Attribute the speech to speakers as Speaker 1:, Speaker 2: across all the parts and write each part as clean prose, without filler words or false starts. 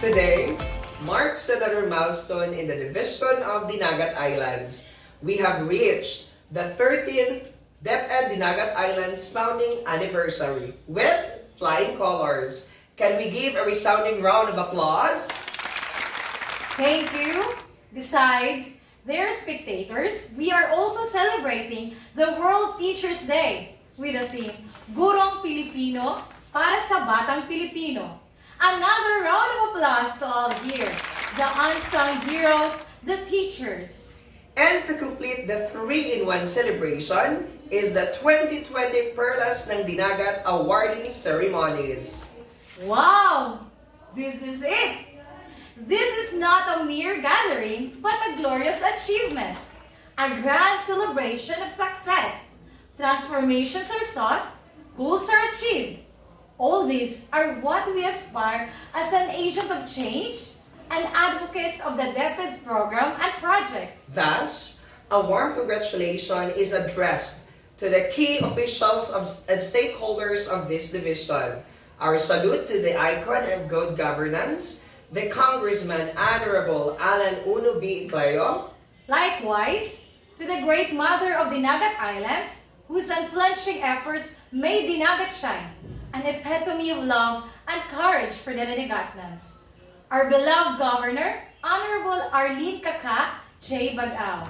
Speaker 1: Today marks another milestone in the division of Dinagat Islands. We have reached the 13th DepEd Dinagat Islands founding anniversary with flying colors. Can we give a resounding round of applause?
Speaker 2: Thank you. Besides, dear spectators, we are also celebrating the World Teachers Day with the theme, Gurong Pilipino para sa Batang Pilipino. Another round of applause to all here, the unsung heroes, the teachers.
Speaker 1: And to complete the 3-in-1 celebration is the 2020 Perlas ng Dinagat awarding ceremonies.
Speaker 2: Wow! This is it! This is not a mere gathering, but a glorious achievement. A grand celebration of success. Transformations are sought, goals are achieved. All these are what we aspire as an agent of change and advocates of the DepEd's program and projects.
Speaker 1: Thus, a warm congratulation is addressed to the key officials and stakeholders of this division. Our salute to the icon of good governance, the Congressman Honorable Alan Uno B. Iclayo.
Speaker 2: Likewise, to the great mother of Dinagat Islands, whose unflinching efforts made Dinagat shine, an epitome of love and courage for the Dinagatnans. Our beloved Governor, Honorable Arlene Kaka J. Bagao.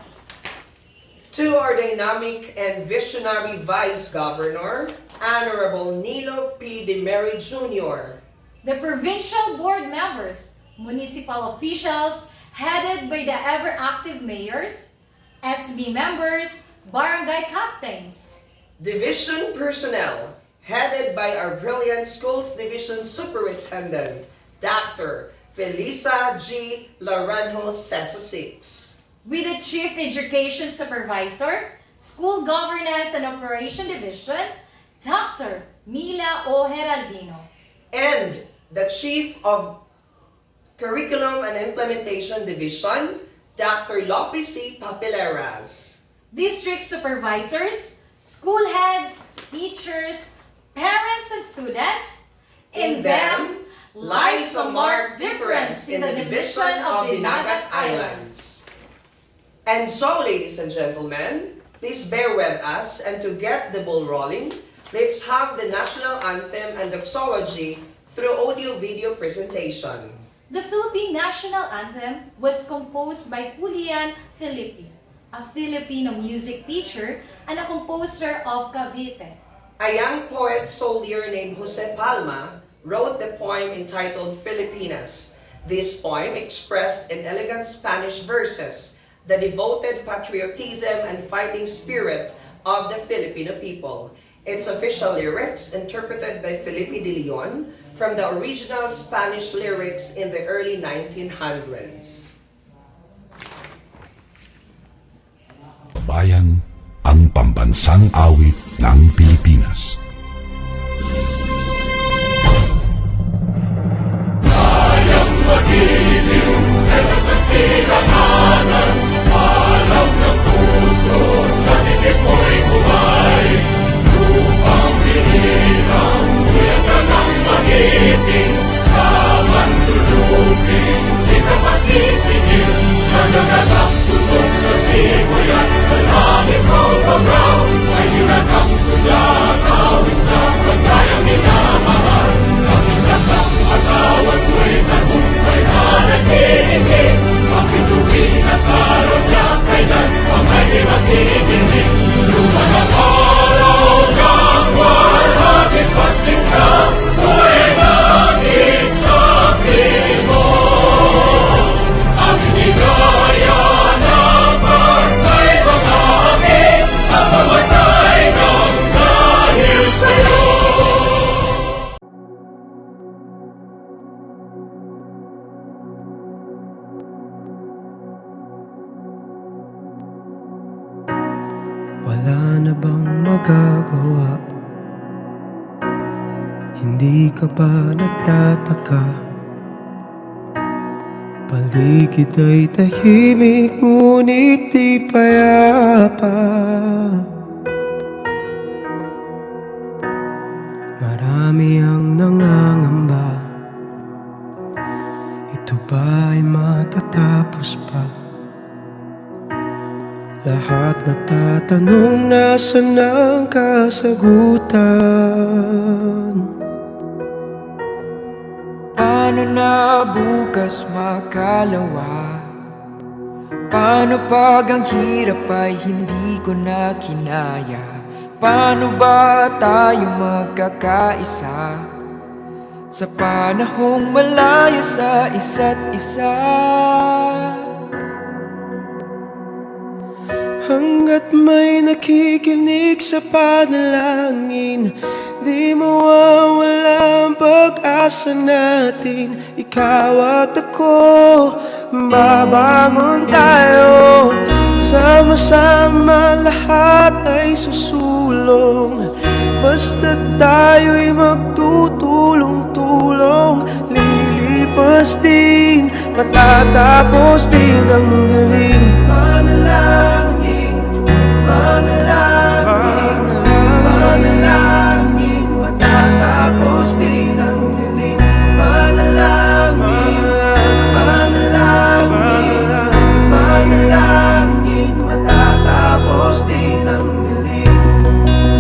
Speaker 1: To our dynamic and visionary Vice Governor, Honorable Nilo P. De Mary Jr.
Speaker 2: The provincial board members, municipal officials, headed by the ever-active mayors, SB members, barangay captains.
Speaker 1: Division personnel, headed by our brilliant Schools Division Superintendent, Dr. Felisa G. Laranjo Seso 6.
Speaker 2: With the Chief Education Supervisor, School Governance and Operation Division, Dr. Mila O. Heraldino.
Speaker 1: And the Chief of Curriculum and Implementation Division, Dr. Lopez C. Papileras.
Speaker 2: District Supervisors, School Heads, Teachers, Parents and Students. In them lies a marked difference in the division of the Dinagat Islands.
Speaker 1: And so, ladies and gentlemen, please bear with us, and to get the ball rolling, let's have the national anthem and doxology through audio-video presentation.
Speaker 2: The Philippine National Anthem was composed by Julian Felipe, a Filipino music teacher and a composer of Cavite.
Speaker 1: A young poet soldier named Jose Palma wrote the poem entitled Filipinas. This poem expressed in elegant Spanish verses the devoted patriotism and fighting spirit of the Filipino people. Its official lyrics, interpreted by Felipe de Leon, from the original Spanish lyrics in the early 1900s.
Speaker 3: Bayan, ang pambansang awit ng Pilipinas.
Speaker 4: Kayang magiliw, elas na silanganan, alam ng puso, sa titik mo'y buhay. Lupang binirang, kuyak ka ng magiting, sa manluluping, di ka pasisigil, sa nagatak tutok sa simoy at sa langit mo bagaw, ay hinagap tula, kawin sa pagkayang minamahal, ang isang atawag mo'y tagumpay na nag-iigig, ang bituin at araw niya, kailan pa may di magdidinig, luma ng araw ng warhagit pagsingka, buhay langit sa piling mo, ang hinigaya ng barkay pag-aakit, ang mamatay ng dahil sa'yo.
Speaker 5: Wala na bang magagawa? Hindi ka ba nagtataka? Paligid ay tahimik, ngunit di payapa. Marami ang nangangamba, ito ba ay matatapos pa? Lahat nagtatanong nasan ang kasagutan?
Speaker 6: Paano na bukas makalawa? Paano pag ang hirap ay hindi ko na kinaya? Paano ba tayo magkakaisa sa panahong malayo sa isa't isa?
Speaker 5: Hanggat may nakikinig sa panalangin, di mawawala ang pag-asa natin. Ikaw at ako, babangon tayo. Sama-sama lahat ay susulong. Basta tayo'y magtutulong-tulong. Lilipas din, matatapos din ang dilim. Manalangin, manalangin, manalangin, matatapos din ang dilim. Manalangin, manalangin, manalangin, matatapos din ang dilim.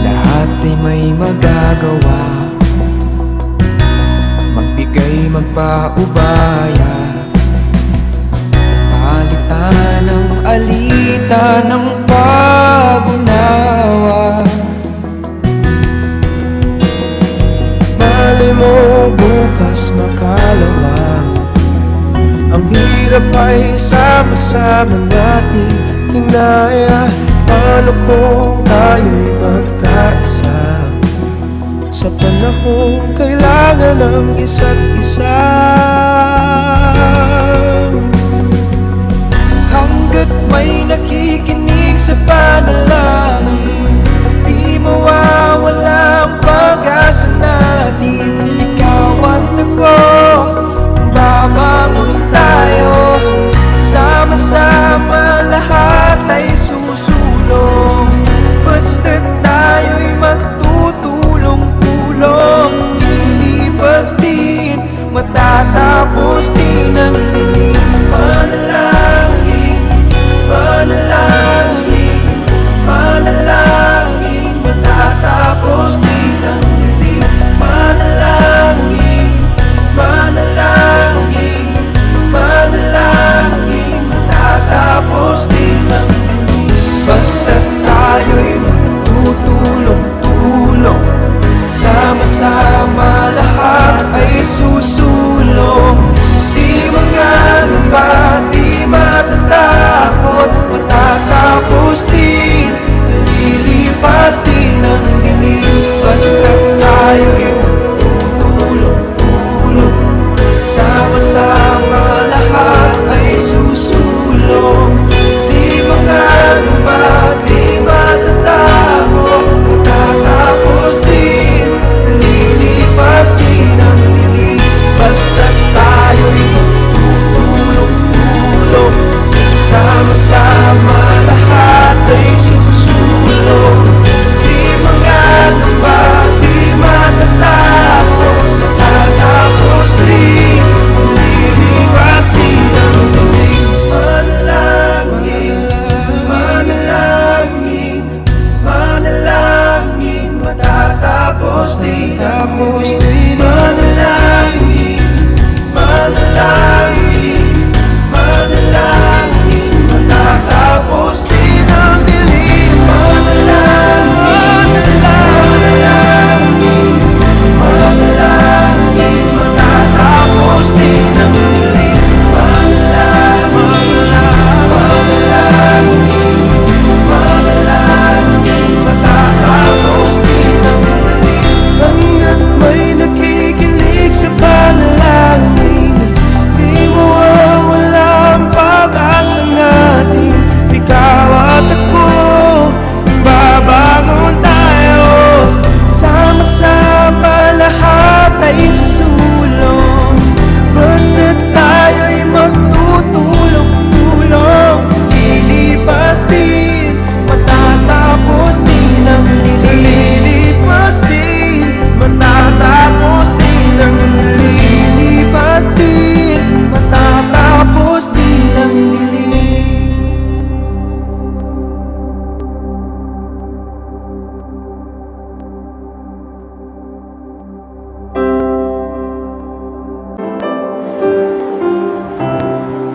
Speaker 6: Lahat ay may magagawa, magbigay, magpaubaya, palitan ng alitan ng pag-unawa.
Speaker 5: Malay mo bukas makalawa, ang hirap ay sama-sama natin kinaya. Paano kung tayo'y magkaisa sa panahong kailangan ng isa't isa?
Speaker 6: Hanggat may nakikinig sa panalangin, di mawawala ang pag-asa natin. Ikaw at ako, babangon tayo. Sama-sama lahat ay susulong. Basta tayo'y magtutulong-tulong. Lilipas din, matatapos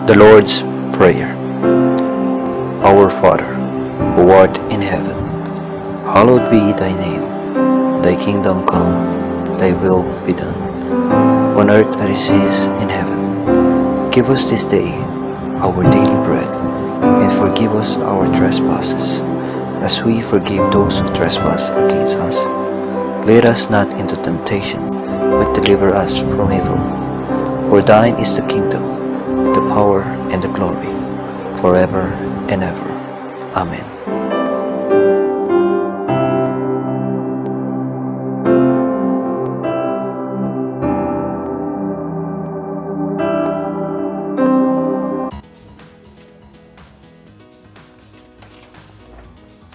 Speaker 7: The Lord's Prayer. Our Father, who art in heaven, hallowed be thy name. Thy kingdom come, thy will be done, on earth as it is in heaven. Give us this day our daily bread, and forgive us our trespasses, as we forgive those who trespass against us. Lead us not into temptation, but deliver us from evil. For thine is the kingdom, the power, and the glory, forever and ever. Amen.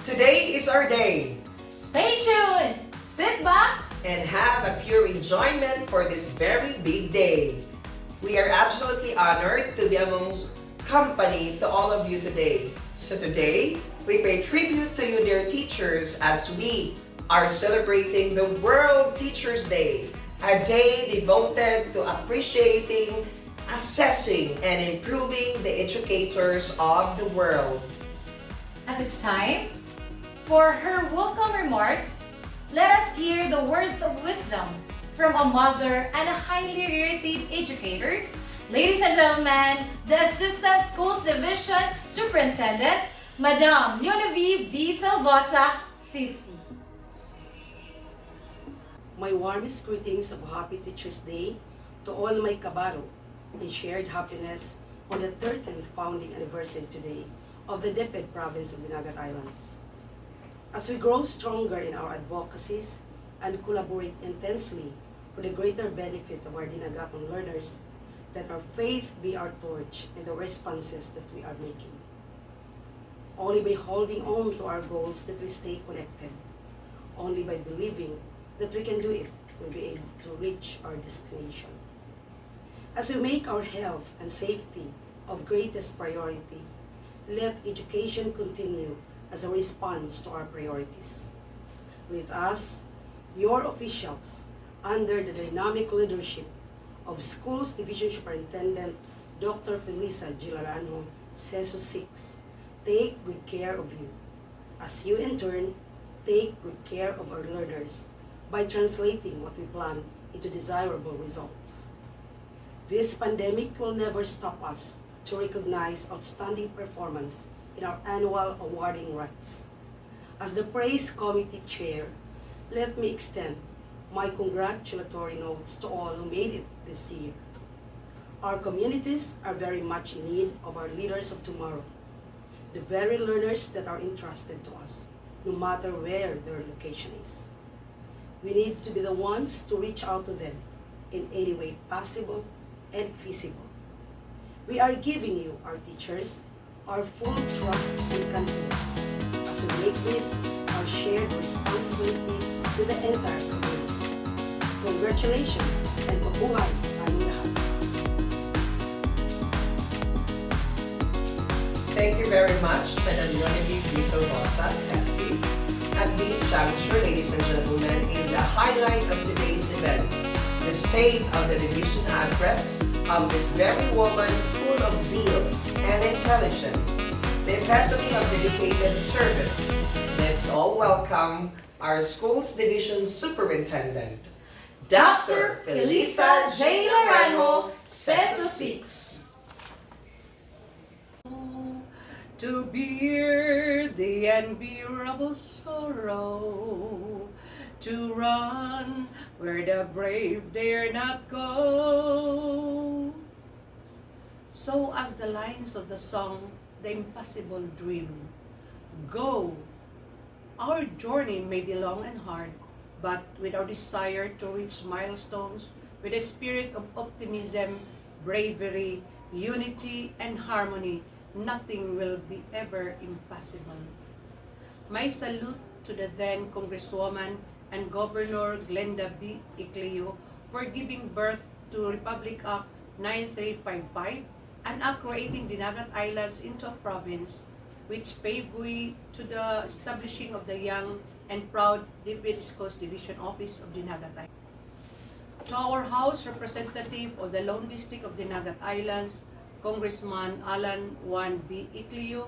Speaker 1: Today is our day,
Speaker 2: Stay tuned! Sit back!
Speaker 1: and have a pure enjoyment for this very big day. We are absolutely honored to be amongst company to all of you today. So today, we pay tribute to you, dear teachers, as we are celebrating the World Teachers' Day, a day devoted to appreciating, assessing, and improving the educators of the world.
Speaker 2: At this time, for her welcome remarks, let us hear the words of wisdom from a mother and a highly rated educator. Ladies and gentlemen, the Assistant Schools Division Superintendent, Madam Leonevieve V. Salvosa, CC.
Speaker 8: My warmest greetings of Happy Teacher's Day to all my kabaro in shared happiness on the 13th founding anniversary today of the DepEd province of Dinagat Islands. As we grow stronger in our advocacies and collaborate intensely for the greater benefit of our Dinagatan learners, let our faith be our torch in the responses that we are making. Only by holding on to our goals that we stay connected. Only by believing that we can do it, we'll be able to reach our destination. As we make our health and safety of greatest priority, let education continue as a response to our priorities. Let us, your officials, under the dynamic leadership of Schools Division Superintendent Dr. Felisa Gilarano, CESO 6, take good care of you, as you in turn take good care of our learners by translating what we plan into desirable results. This pandemic will never stop us to recognize outstanding performance in our annual awarding rites. As the Praise Committee Chair, let me extend my congratulatory notes to all who made it this year. Our communities are very much in need of our leaders of tomorrow, the very learners that are entrusted to us, no matter where their location is. We need to be the ones to reach out to them in any way possible and feasible. We are giving you, our teachers, our full trust and confidence as we make this our shared responsibility to the entire community. Congratulations and mabuhay ang lahat.
Speaker 1: Thank you very much, Madam Leonevieve V. Salvosa, CC. At this juncture, ladies and gentlemen, is the highlight of today's event, the State of the Division Address of this very woman full of zeal and intelligence, the epitome of dedicated service. Let's all welcome our Schools Division Superintendent, Dr. Felisa J. Laranjo, CESO 6.
Speaker 9: To bear the unbearable sorrow, to run where the brave dare not go. So as the lines of the song, The Impossible Dream, go. Our journey may be long and hard, but with our desire to reach milestones, with a spirit of optimism, bravery, unity, and harmony, nothing will be ever impossible. My salute to the then Congresswoman and Governor Glenda B. Icleo for giving birth to Republic Act 9355, an act creating Dinagat Islands into a province, which paved way to the establishing of the young and proud DepEd Schools Division Office of Dinagat Islands. To our House Representative of the Lone District of Dinagat Islands, Congressman Alan Juan B. Iclio,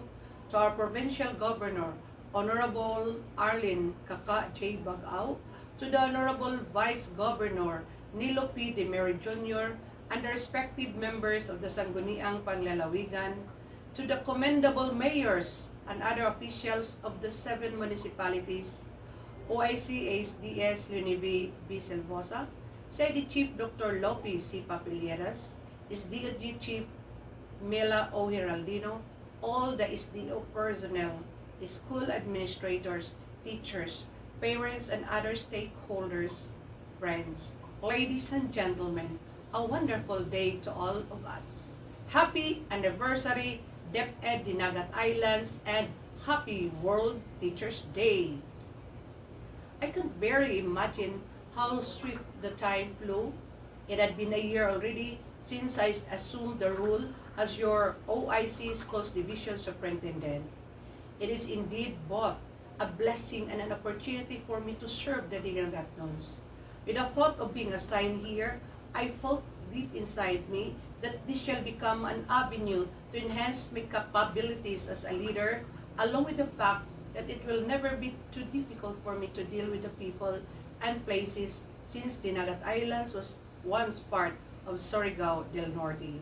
Speaker 9: to our Provincial Governor, Honorable Arlene Kaka J. Bagao, to the Honorable Vice Governor Nilo P. De Mary Jr., and the respective members of the Sangguniang Panglalawigan, to the commendable mayors and other officials of the 7 municipalities, OIC ASDS Leonibe B. Selvosa, SEDI Chief Dr. Lopez C. Papilleras, SDOG Chief Mela O. Heraldino, all the SDO personnel, school administrators, teachers, parents, and other stakeholders, friends, ladies and gentlemen, a wonderful day to all of us. Happy anniversary, DepEd Dinagat Islands, and happy World Teachers Day. I could barely imagine how swift the time flew. It had been a year already since I assumed the role as your OIC Schools Division Superintendent. It is indeed both a blessing and an opportunity for me to serve the Dinagatnons. With the thought of being assigned here, I felt deep inside me that this shall become an avenue to enhance my capabilities as a leader, along with the fact that it will never be too difficult for me to deal with the people and places, since Dinagat Islands was once part of Surigao del Norte.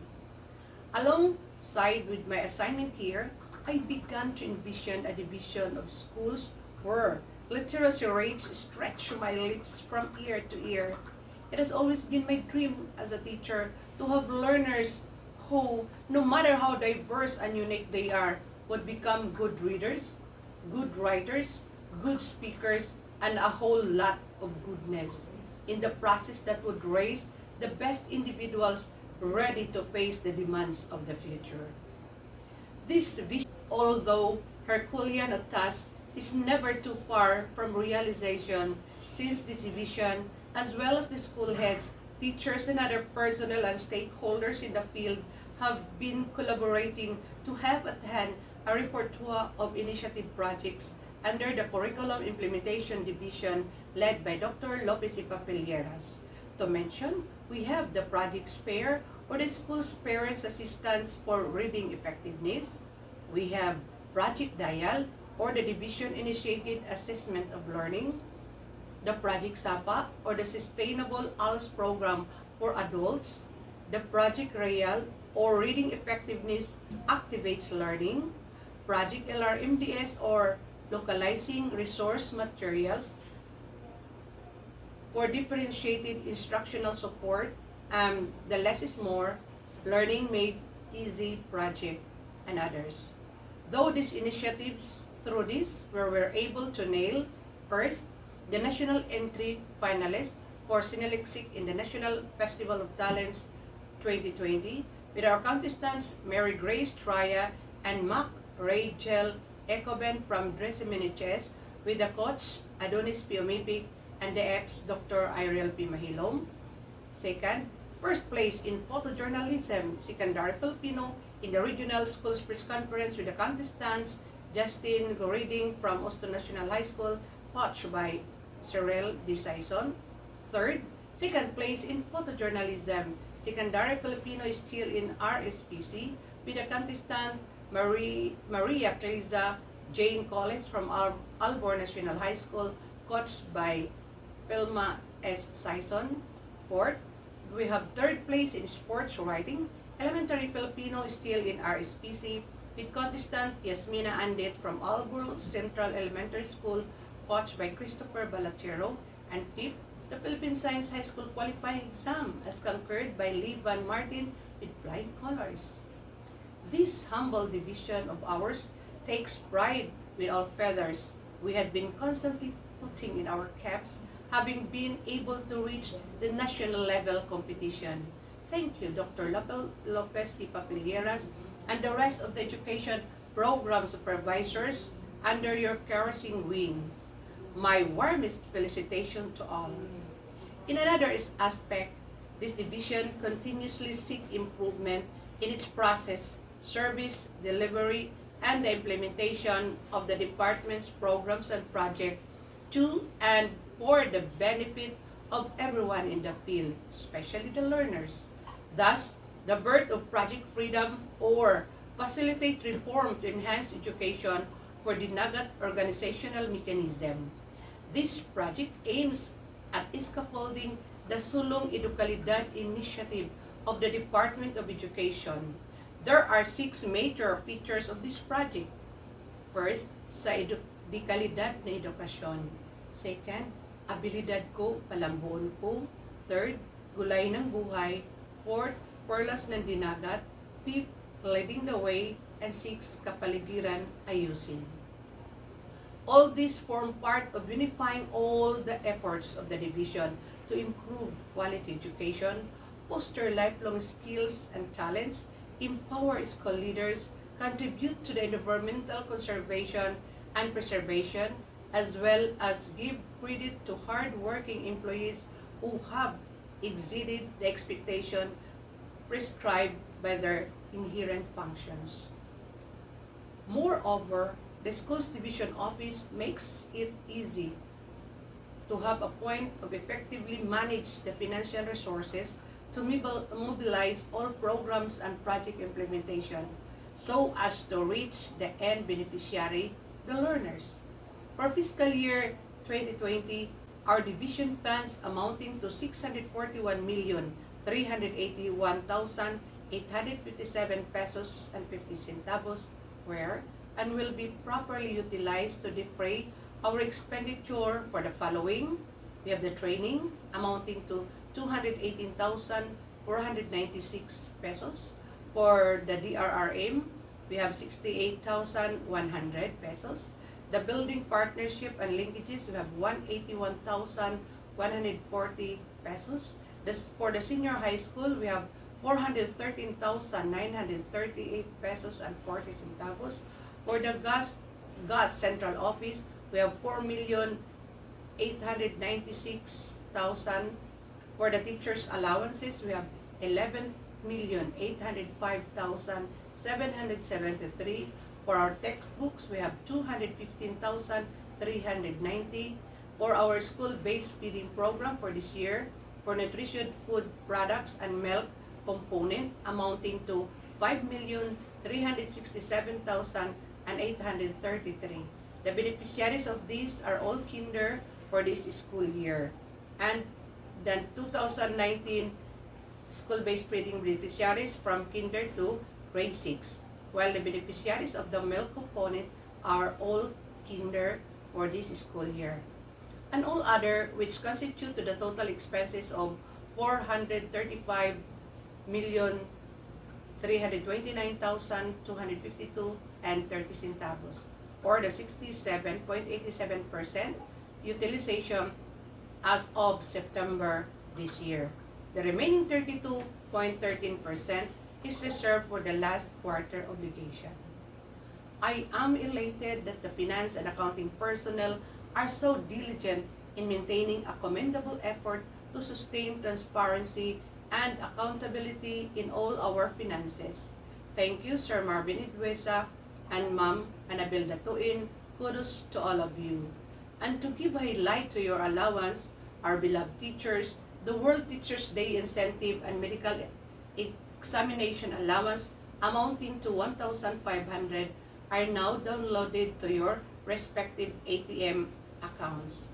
Speaker 9: Alongside with my assignment here, I began to envision a division of schools where literacy rates stretch my lips from ear to ear. It has always been my dream as a teacher to have learners who, no matter how diverse and unique they are, would become good readers, good writers, good speakers, and a whole lot of goodness in the process that would raise the best individuals ready to face the demands of the future. This vision, although Herculean at task, is never too far from realization, since this vision, as well as the school heads, teachers, and other personnel and stakeholders in the field have been collaborating to have at hand a repertoire of initiative projects under the Curriculum Implementation Division led by Dr. Lopez Papilleras. To mention, we have the Project SPARE, or the School's Parents Assistance for Reading Effectiveness. We have Project DIAL, or the Division-Initiated Assessment of Learning. The Project SAPA, or the Sustainable ALS Program for Adults. The Project REAL, or Reading Effectiveness Activates Learning. Project LRMDS, or Localizing Resource Materials for Differentiated Instructional Support, and the Less is More, Learning Made Easy Project, and others. Though these initiatives, through this, we were able to nail, first, the national entry finalist for Sinaliksik in the National Festival of Talents 2020, with our contestants Mary Grace Traya and Mac Rachel Ecoben from Dreseminiches, with the coach Adonis Piomipik and the EPS Dr. Irel P. Mahilom. Second, first place in photojournalism, Secondary Filipino in the Regional Schools Press Conference, with the contestants Justin Goriding from Austin National High School, coached by Cyril D. Saison. Third, second place in photojournalism, Secondary Filipino is still in RSPC, with the contestant Maria Cleza Jane Collis from Albor National High School, coached by Filma S. Saison. Fourth, we have third place in sports writing, Elementary Filipino is still in RSPC, with contestant Yasmina Andit from Albor Central Elementary School, coached by Christopher Balatero. And fifth, the Philippine Science High School qualifying exam as conquered by Lee Van Martin with flying colors. This humble division of ours takes pride with all feathers we had been constantly putting in our caps, having been able to reach the national level competition. Thank you, Dr. Lopez C. Papilleras and the rest of the education program supervisors under your caressing wings. My warmest felicitation to all. In another aspect, this division continuously seeks improvement in its process, service, delivery, and the implementation of the department's programs and projects to and for the benefit of everyone in the field, especially the learners. Thus, the birth of Project Freedom, or facilitate reform to enhance education for Dinagat organizational mechanism. This project aims at scaffolding the Sulong Edukalidad initiative of the Department of Education. There are 6 major features of this project. First, sa edukalidad na edukasyon. Second, abilidad ko, palambuon ko. Third, gulay ng buhay. Fourth, perlas ng dinagat. Fifth, leading the way. And sixth, kapaligiran ayusin. All these form part of unifying all the efforts of the division to improve quality education, foster lifelong skills and talents, empower school leaders, contribute to the environmental conservation and preservation, as well as give credit to hard-working employees who have exceeded the expectation prescribed by their inherent functions. Moreover, the school's division office makes it easy to have a point of effectively manage the financial resources to mobilize all programs and project implementation so as to reach the end beneficiary, the learners. For fiscal year 2020, our division funds amounting to 641,381,857 pesos and 50 centavos were and will be properly utilized to defray our expenditure for the following. We have the training amounting to 218,496 pesos. For the DRRM, we have 68,100 pesos. The building partnership and linkages, we have 181,140 pesos. For the senior high school, we have 413,938 pesos and 40 centavos. For the gas central office, we have 4,896,000. For the teachers' allowances, we have 11,805,773. For our textbooks, we have 215,390. For our school-based feeding program for this year, for nutrition food products and milk component amounting to 5,367,833. The beneficiaries of these are all kinder for this school year. And the 2019 school-based feeding beneficiaries from kinder to grade 6, while the beneficiaries of the milk component are all kinder for this school year. And all other, which constitute to the total expenses of 435,329,252 and 30 centavos, or the 67.87% utilization as of September this year. The remaining 32.13% is reserved for the last quarter obligation. I am elated that the finance and accounting personnel are so diligent in maintaining a commendable effort to sustain transparency and accountability in all our finances. Thank you, Sir Marvin Idwesa and Ma'am Annabel Datuin. Kudos to all of you. And to give highlight to your allowance, our beloved teachers, the World Teachers' Day incentive and medical examination allowance amounting to 1,500 are now downloaded to your respective ATM accounts.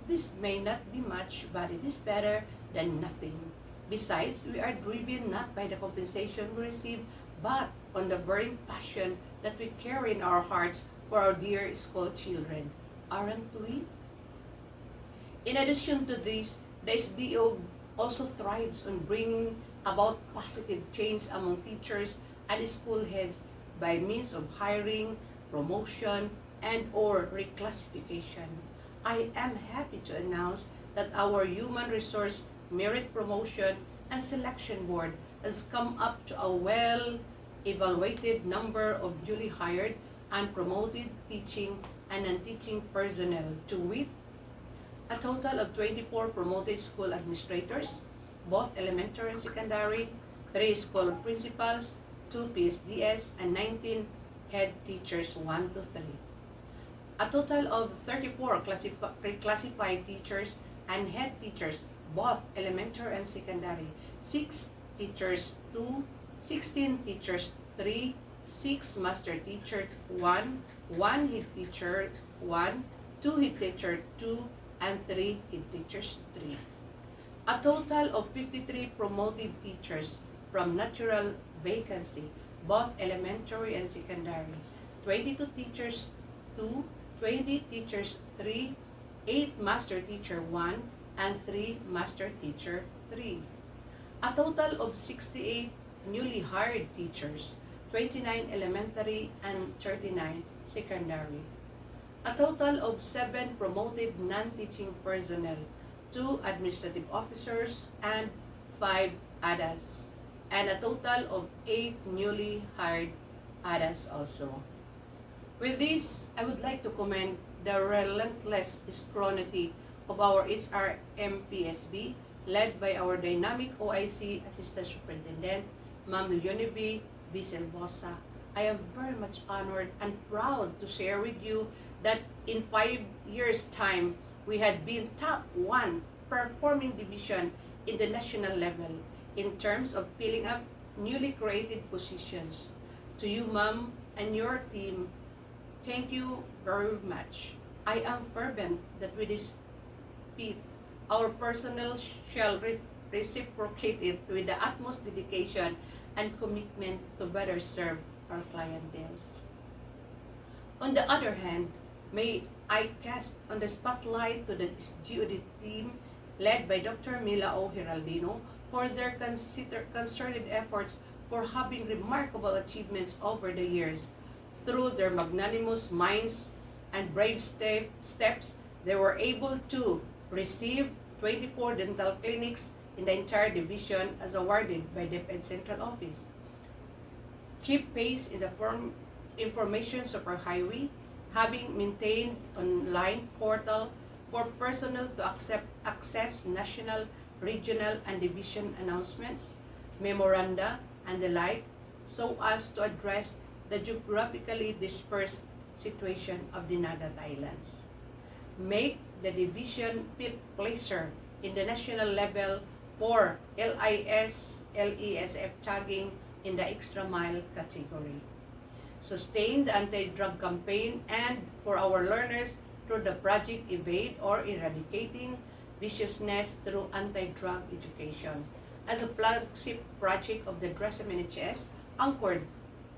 Speaker 9: This may not be much, but it is better than nothing. Besides, we are driven not by the compensation we receive, but on the burning passion that we carry in our hearts for our dear school children. Aren't we? In addition to this, the SDO also thrives on bringing about positive change among teachers and school heads by means of hiring, promotion, and/or reclassification. I am happy to announce that our Human Resource Merit Promotion and Selection Board has come up to a well-evaluated number of duly hired and promoted teaching and non-teaching personnel, to wit, a total of 24 promoted school administrators, both elementary and secondary, 3 school principals, 2 PSDS, and 19 head teachers 1 to 3. A total of 34 reclassified teachers and head teachers, both elementary and secondary, 6 teachers 2 16 teachers 3, 6 master teacher 1, 1 head teacher 1, 2 head teacher 2, and 3 head teachers 3. A total of 53 promoted teachers from natural vacancy, both elementary and secondary, 22 teachers 2, 20 teachers 3, 8 master teacher 1, and 3 master teacher 3. A total of 68 newly hired teachers, 29 elementary and 39 secondary. A total of 7 promoted non-teaching personnel, 2 administrative officers and 5 ADAS, and a total of 8 newly hired ADAS also. With this, I would like to commend the relentless scrutiny of our HRMPSB, led by our dynamic OIC Assistant Superintendent, Ma'am Leonie B. Silvosa. I am very much honored and proud to share with you that in 5 years' time, we had been top 1 performing division in the national level in terms of filling up newly created positions. To you, Ma'am, and your team, thank you very much. I am fervent that with this feat, our personnel shall reciprocate it with the utmost dedication and commitment to better serve our clienteles. On the other hand, may I cast on the spotlight to the SGOD team led by Dr. Mila O. Heraldino for their concerted efforts for having remarkable achievements over the years. Through their magnanimous minds and brave steps, they were able to receive 24 dental clinics in the entire division as awarded by DepEd Central Office. Keep pace in the information superhighway, having maintained online portal for personnel to access national, regional, and division announcements, memoranda, and the like, so as to address the geographically dispersed situation of Dinagat Islands. Make the division fifth placer in the national level for LIS-LESF tagging in the extra mile category. Sustain the anti-drug campaign and for our learners through the project Evade or Eradicating Viciousness through Anti-Drug Education as a flagship project of the DRESM NHS, anchored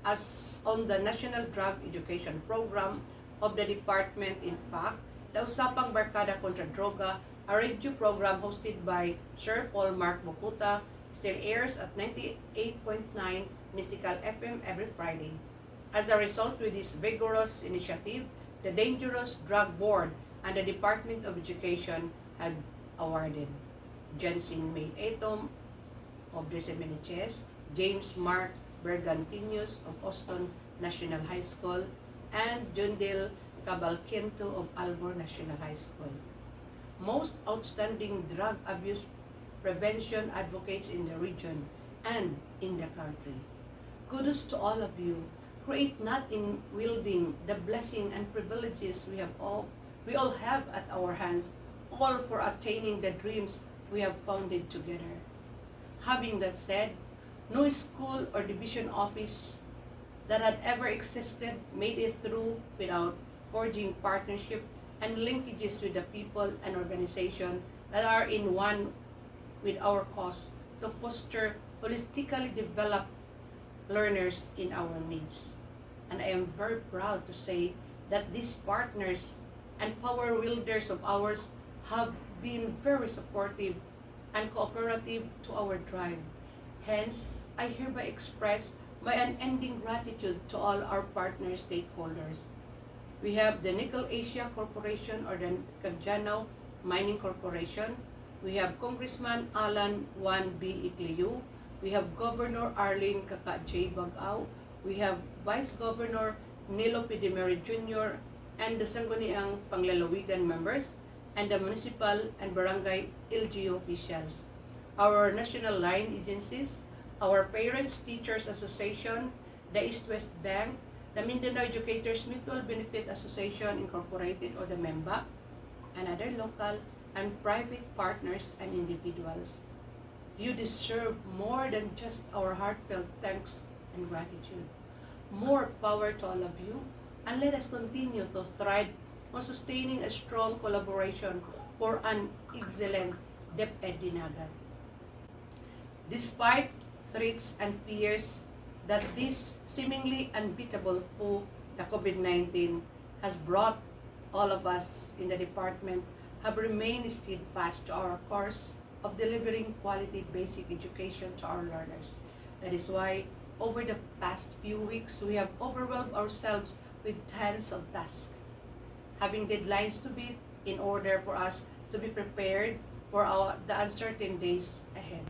Speaker 9: as on the National Drug Education Program of the Department. In fact, the Usapang Barkada Contra Droga, a radio program hosted by Sir Paul Mark Bokuta, still airs at 98.9 Mystical FM every Friday. As a result, with this vigorous initiative, the Dangerous Drug Board and the Department of Education had awarded Jensen May Atom of the NHS, James Mark Bergantinius of Austin National High School, and Jundil Cabalquento of Albor National High School. Most outstanding drug abuse prevention advocates in the region and in the country. Kudos to all of you. Great not in wielding the blessing and privileges we all have at our hands, all for attaining the dreams we have founded together. Having that said, no school or division office that had ever existed made it through without forging partnership and linkages with the people and organizations that are in one with our cause to foster holistically developed learners in our needs. And I am very proud to say that these partners and power wielders of ours have been very supportive and cooperative to our drive. Hence, I hereby express my unending gratitude to all our partner stakeholders. We have the Nickel Asia Corporation or the Caggiano Mining Corporation. We have Congressman Alan 1B Icliu. We have Governor Arlene Kaka J. Bagao. We have Vice Governor Nilo P. Demery Jr. and the Sangguniang Panglalawigan members and the municipal and barangay LGU officials. Our national line agencies, our Parents Teachers Association, the East-West Bank, the Mindanao Educators Mutual Benefit Association Incorporated or the MEMBA, and other local and private partners and individuals. You deserve more than just our heartfelt thanks and gratitude. More power to all of you, and let us continue to thrive on sustaining a strong collaboration for an excellent DepEd Dinagat. Despite threats and fears that this seemingly unbeatable foe, the COVID-19, has brought, all of us in the department have remained steadfast to our course of delivering quality basic education to our learners. That is why, over the past few weeks, we have overwhelmed ourselves with tons of tasks, having deadlines to beat in order for us to be prepared for the uncertain days ahead.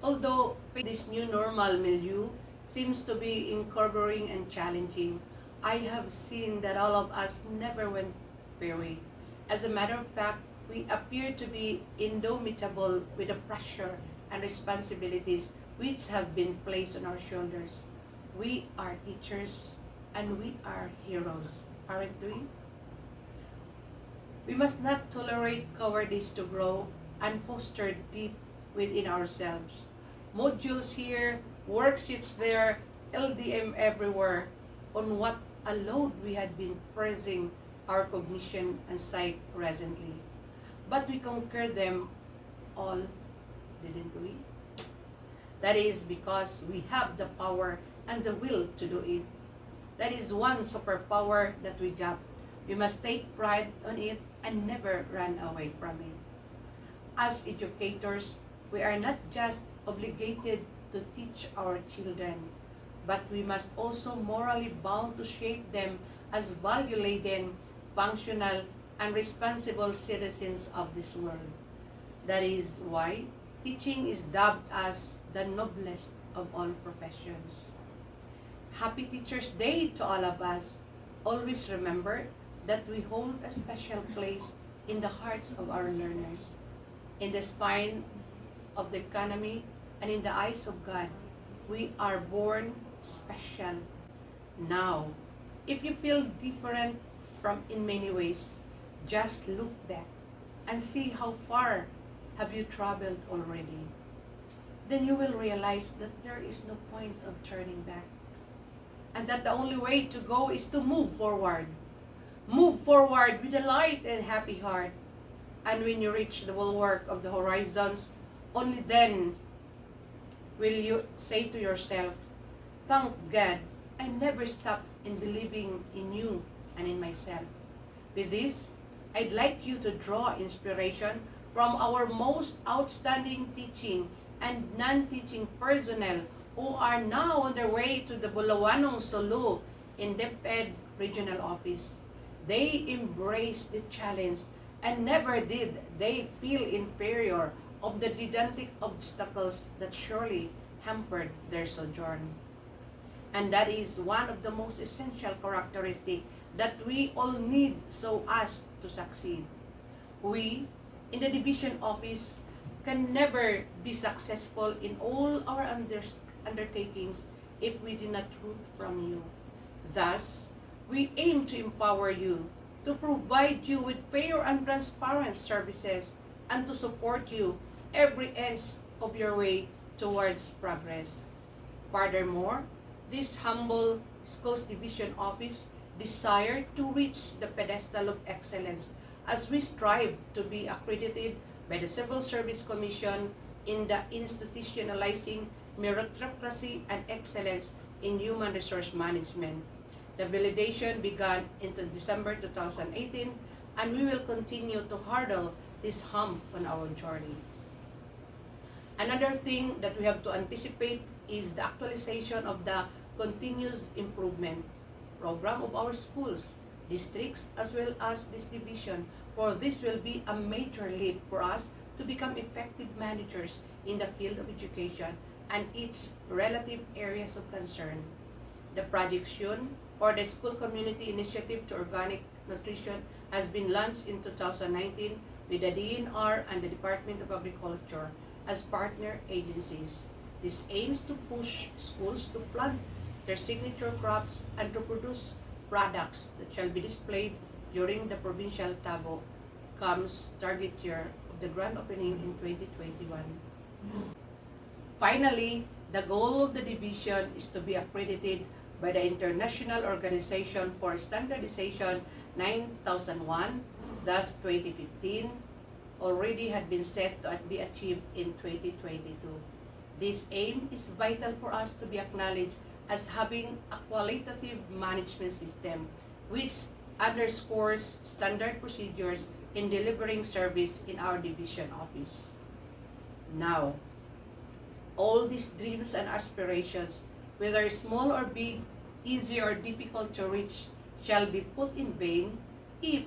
Speaker 9: Although this new normal milieu seems to be encumbering and challenging, I have seen that all of us never went weary. As a matter of fact, we appear to be indomitable with the pressure and responsibilities which have been placed on our shoulders. We are teachers and we are heroes, aren't we? We must not tolerate cowardice to grow and foster deep within ourselves. Modules here, worksheets there, LDM everywhere, on what a load we had been pressing our cognition and sight recently. But we conquered them all, didn't we? That is because we have the power and the will to do it. That is one superpower that we got. We must take pride on it and never run away from it. As educators, we are not just obligated to teach our children, but we must also morally bound to shape them as value-laden, functional, and responsible citizens of this world. That is why teaching is dubbed as the noblest of all professions. Happy Teachers' Day to all of us. Always remember that we hold a special place in the hearts of our learners, in the spine of the economy, and in the eyes of God. We are born special. Now, if you feel different from in many ways, just look back and see how far have you traveled already. Then you will realize that there is no point of turning back, and that the only way to go is to move forward. Move forward with a light and happy heart. And when you reach the bulwark of the horizons, only then will you say to yourself, "Thank God, I never stopped in believing in you and in myself." With this, I'd like you to draw inspiration from our most outstanding teaching and non-teaching personnel who are now on their way to the Bulawanong Sulu in DepEd Regional Office. They embraced the challenge and never did they feel inferior of the gigantic obstacles that surely hampered their sojourn. And that is one of the most essential characteristics that we all need so as to succeed. We, in the division office, can never be successful in all our undertakings if we do not root from you. Thus, we aim to empower you, to provide you with fair and transparent services, and to support you every inch of your way towards progress. Furthermore, this humble schools division office desire to reach the pedestal of excellence as we strive to be accredited by the Civil Service Commission in the institutionalizing meritocracy and excellence in human resource management. The validation began in December 2018, and we will continue to hurdle this hump on our journey. Another thing that we have to anticipate is the actualization of the continuous improvement program of our schools, districts, as well as this division, for this will be a major leap for us to become effective managers in the field of education and its relative areas of concern. The projection for the School Community Initiative to Organic Nutrition has been launched in 2019 with the DNR and the Department of Agriculture as partner agencies. This aims to push schools to plant their signature crops and to produce products that shall be displayed during the provincial Tabo comes target year of the grand opening in 2021. Finally, the goal of the division is to be accredited by the International Organization for Standardization 9001, thus 2015, already had been set to be achieved in 2022. This aim is vital for us to be acknowledged as having a qualitative management system which underscores standard procedures in delivering service in our division office. Now, all these dreams and aspirations, whether small or big, easy or difficult to reach, shall be put in vain if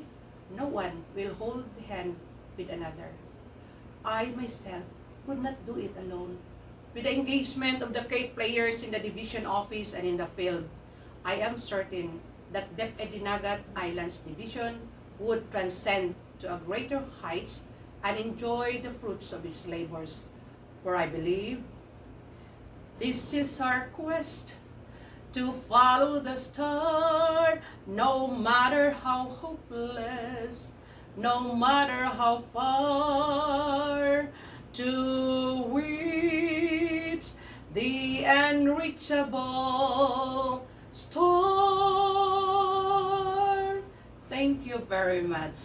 Speaker 9: no one will hold hand with another. I myself could not do it alone. With the engagement of the key players in the division office and in the field, I am certain that DepEd Dinagat Islands Division would transcend to a greater heights and enjoy the fruits of its labors. For I believe this is our quest, to follow the star, no matter how hopeless, no matter how far, to reach the unreachable star. Thank you very much.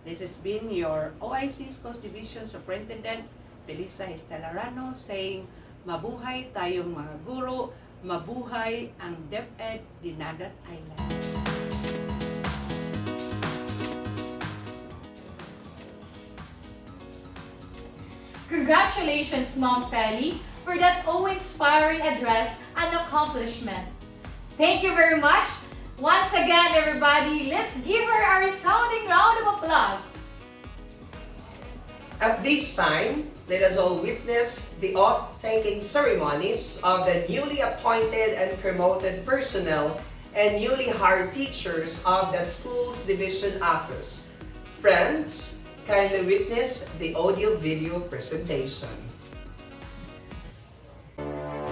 Speaker 9: This has been your OIC Schools Division Superintendent, Felisa Estelarano, saying, mabuhay tayong mga guro, mabuhay ang DepEd Dinagat Islands.
Speaker 2: Congratulations, Ma'am Feli, for that awe-inspiring address and accomplishment. Thank you very much. Once again, everybody, let's give her a resounding round of applause.
Speaker 1: At this time, let us all witness the oath-taking ceremonies of the newly appointed and promoted personnel and newly hired teachers of the Schools Division Office. Friends, kindly witness the audio-video presentation.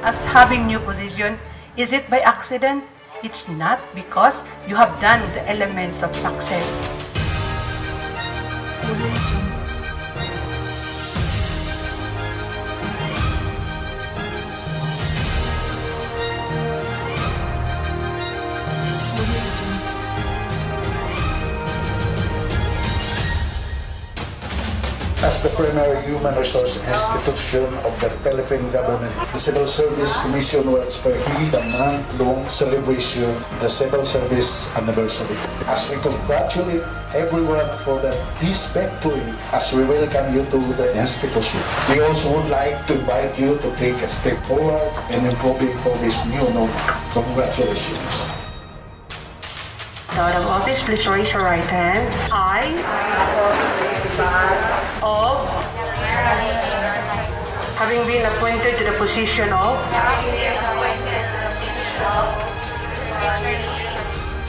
Speaker 9: As having new position, is it by accident? It's not, because you have done the elements of success.
Speaker 3: As the primary human resource institution of the Philippine government, the Civil Service Commission will spearhead the month-long celebration, the Civil Service Anniversary. As we congratulate everyone for this victory, as we welcome you to the institution, we also would like to invite you to take a step forward in improving for this new normal. Congratulations.
Speaker 9: Out of office, please raise your right hand. I, of having been appointed to the position of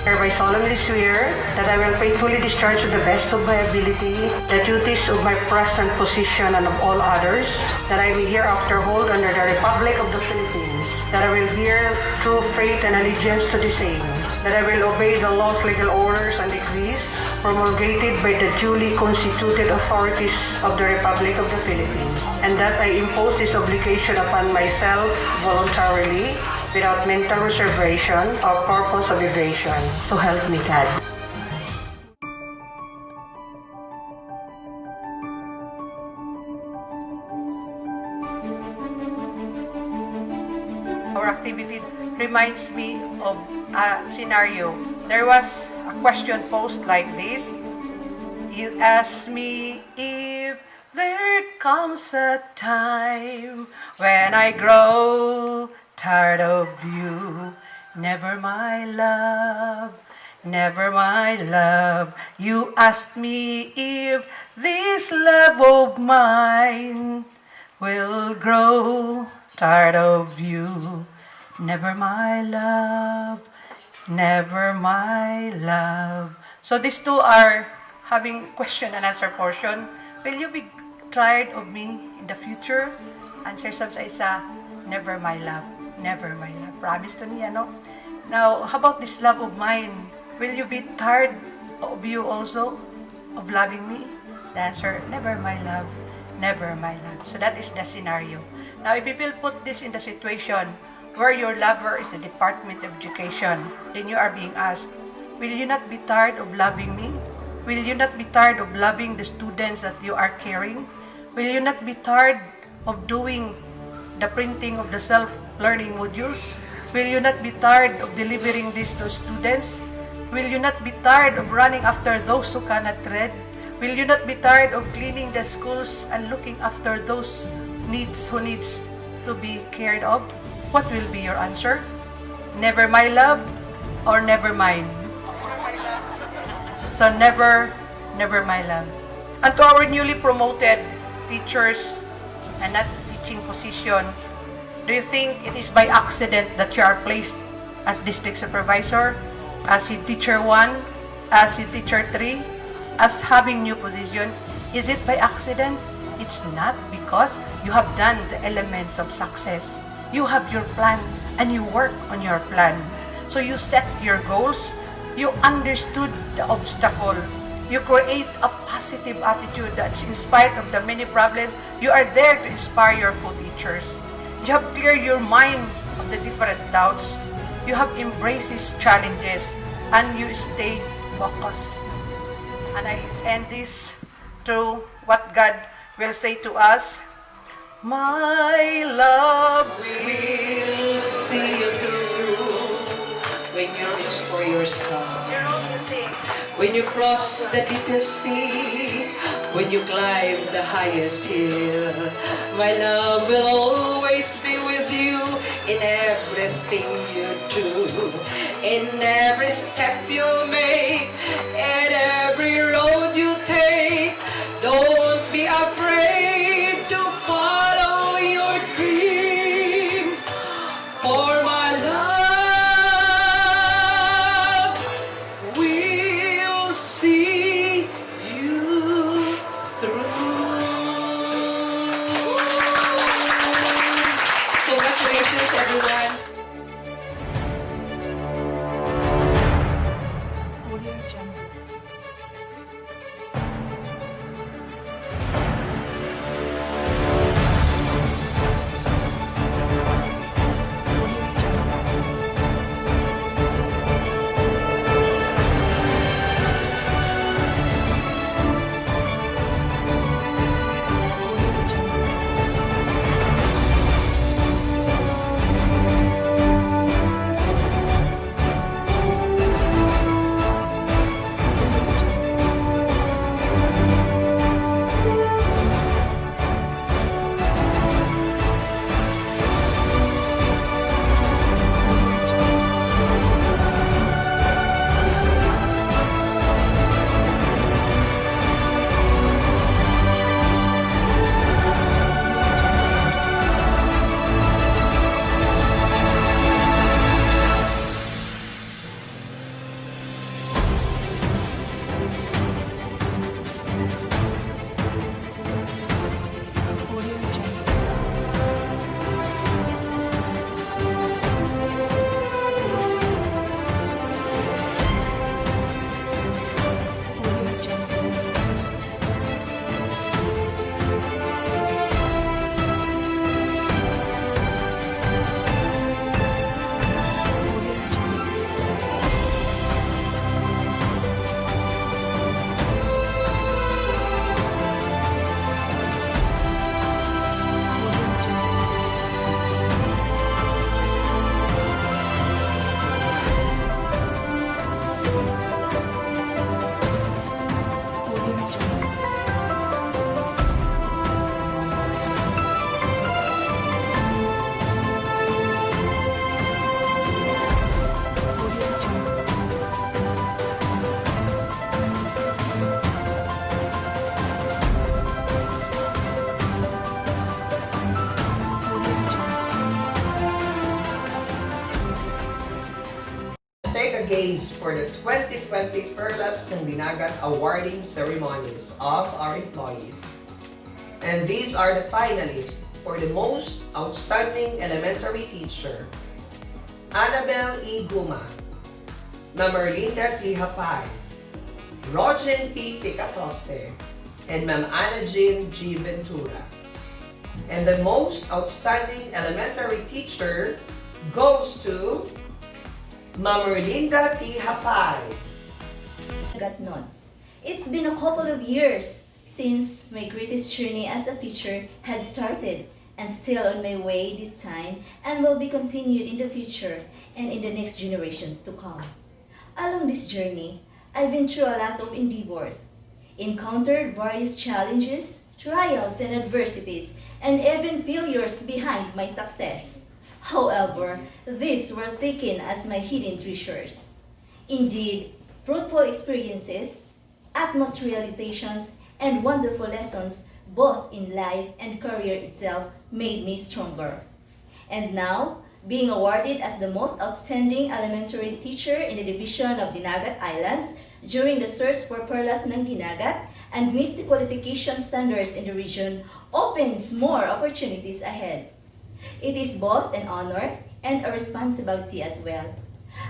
Speaker 9: hereby solemnly swear that I will faithfully discharge to the best of my ability the duties of my present position and of all others that I will hereafter hold under the Republic of the Philippines, that I will bear true faith and allegiance to the same, that I will obey the laws, legal orders, and decrees promulgated by the duly constituted authorities of the Republic of the Philippines, and that I impose this obligation upon myself voluntarily, without mental reservation or purpose of evasion. So help me God. Our activity reminds me of a scenario. There was a question posed like this. You asked me if there comes a time when I grow tired of you. Never my love, never my love. You asked me if this love of mine will grow tired of you. Never my love, never my love. So these two are having question and answer portion. Will you be tired of me in the future? Answer sa isa, never my love, never my love. Promise to me, ano? Now, how about this love of mine? Will you be tired of you also, of loving me? The answer, never my love, never my love. So that is the scenario. Now, if you will put this in the situation where your lover is the Department of Education, then you are being asked, will you not be tired of loving me? Will you not be tired of loving the students that you are caring? Will you not be tired of doing the printing of the self-learning modules? Will you not be tired of delivering this to students? Will you not be tired of running after those who cannot read? Will you not be tired of cleaning the schools and looking after those who needs to be cared of? What will be your answer? Never my love or never mine? So never my love. And to our newly promoted teachers and not teaching position, do you think it is by accident that you are placed as district supervisor, as in teacher 1, as in teacher 3, as having new position? Is it by accident? It's not, because you have done the elements of success. You have your plan and you work on your plan. So you set your goals, you understood the obstacle, you create a positive attitude that in spite of the many problems, you are there to inspire your co-teachers. You have cleared your mind of the different doubts. You have embraced these challenges and you stay focused. And I end this through what God will say to us. My love will see you through when you reach for your star. When you cross the deepest sea, when you climb the highest hill, my love will always be with you in everything you do, in every step you make, and every road you take. Don't be afraid to follow your dreams, for my love will see you through. Congratulations, everyone.
Speaker 1: Take a gaze for the 2020 Perlas ng Dinagat awarding ceremonies of our employees. And these are the finalists for the most outstanding elementary teacher: Annabel E. Guma, Mamerlinda T. Hapay, Rogen P. Ticatoste, and Ma'am Ana Jean G. Ventura. And the most outstanding elementary teacher goes to Ma'am Erlinda T. Hapay.
Speaker 10: Dinagat Islands. It's been a couple of years since my greatest journey as a teacher had started, and still on my way this time and will be continued in the future and in the next generations to come. Along this journey, I've been through a lot of endeavors, encountered various challenges, trials and adversities, and even failures behind my success. However, these were taken as my hidden treasures. Indeed, fruitful experiences, utmost realizations, and wonderful lessons both in life and career itself made me stronger. And now, being awarded as the most outstanding elementary teacher in the division of Dinagat Islands during the search for Perlas ng Dinagat and meet the qualification standards in the region opens more opportunities ahead. It is both an honor and a responsibility as well.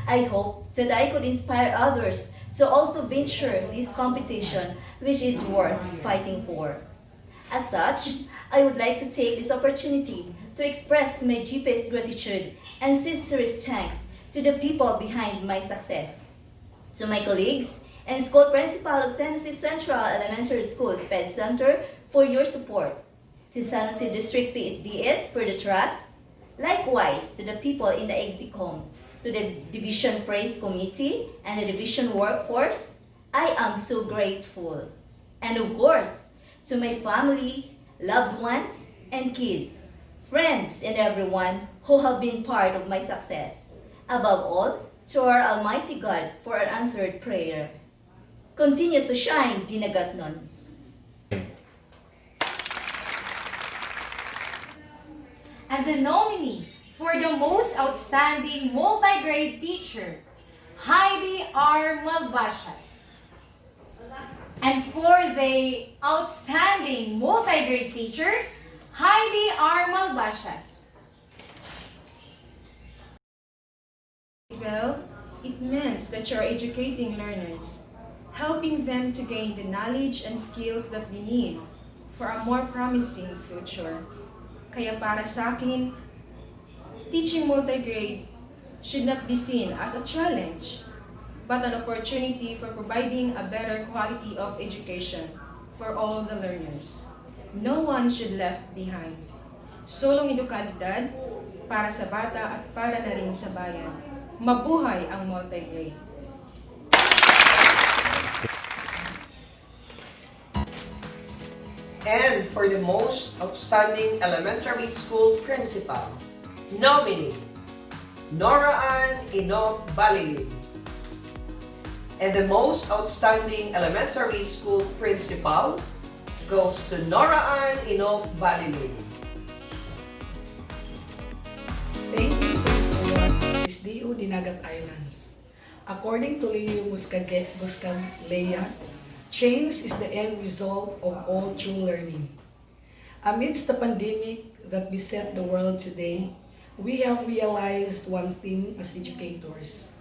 Speaker 10: I hope that I could inspire others to also venture this competition, which is worth fighting for. As such, I would like to take this opportunity to express my deepest gratitude and sincerest thanks to the people behind my success. To my colleagues and school principal of San Jose Central Elementary School SPED Center for your support. To San Jose District PSDS for the trust. Likewise, to the people in the EXICOM, to the Division Praise Committee and the Division Workforce, I am so grateful. And of course, to my family, loved ones, and kids, friends, and everyone who have been part of my success. Above all, to our Almighty God for an answered prayer. Continue to shine, Dinagat Islands.
Speaker 2: And the nominee for the most outstanding multi-grade teacher, Heidi R. Malbashas. And for the outstanding multi-grade teacher, Heidi R. Malbashas.
Speaker 11: Well, it means that you're educating learners, helping them to gain the knowledge and skills that they need for a more promising future. Kaya para sa akin, teaching multigrade should not be seen as a challenge, but an opportunity for providing a better quality of education for all the learners. No one should left behind. Solong edukalidad para sa bata at para na rin sa bayan. Mabuhay ang multigrade!
Speaker 1: And for the most outstanding elementary school principal, nominee, Nora Ann Inoc Balilin. And the most outstanding elementary school principal goes to Nora Ann Inoc Balilin.
Speaker 8: Thank you, First Award, SDO Dinagat Islands. According to Leo Buscaglia, change is the end result of all true learning. Amidst the pandemic that beset the world today, we have realized one thing as educators,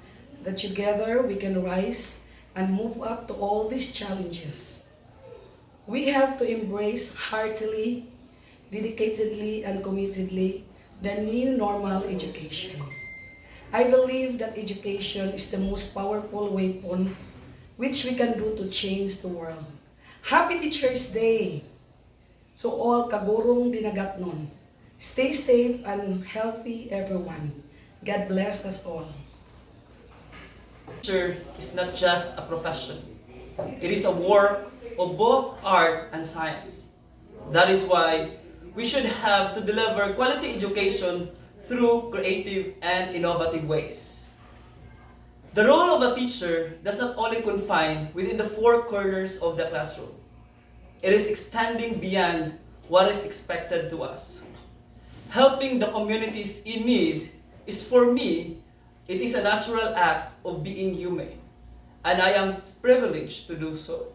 Speaker 8: that together we can rise and move up to all these challenges. We have to embrace heartily, dedicatedly, and committedly the new normal education. I believe that education is the most powerful weapon which we can do to change the world. Happy Teacher's Day to all kagurong Dinagatnon. Stay safe and healthy, everyone. God bless us all.
Speaker 12: Teacher is not just a profession. It is a work of both art and science. That is why we should have to deliver quality education through creative and innovative ways. The role of a teacher does not only confine within the four corners of the classroom. It is extending beyond what is expected to us. Helping the communities in need is, for me, it is a natural act of being human, and I am privileged to do so.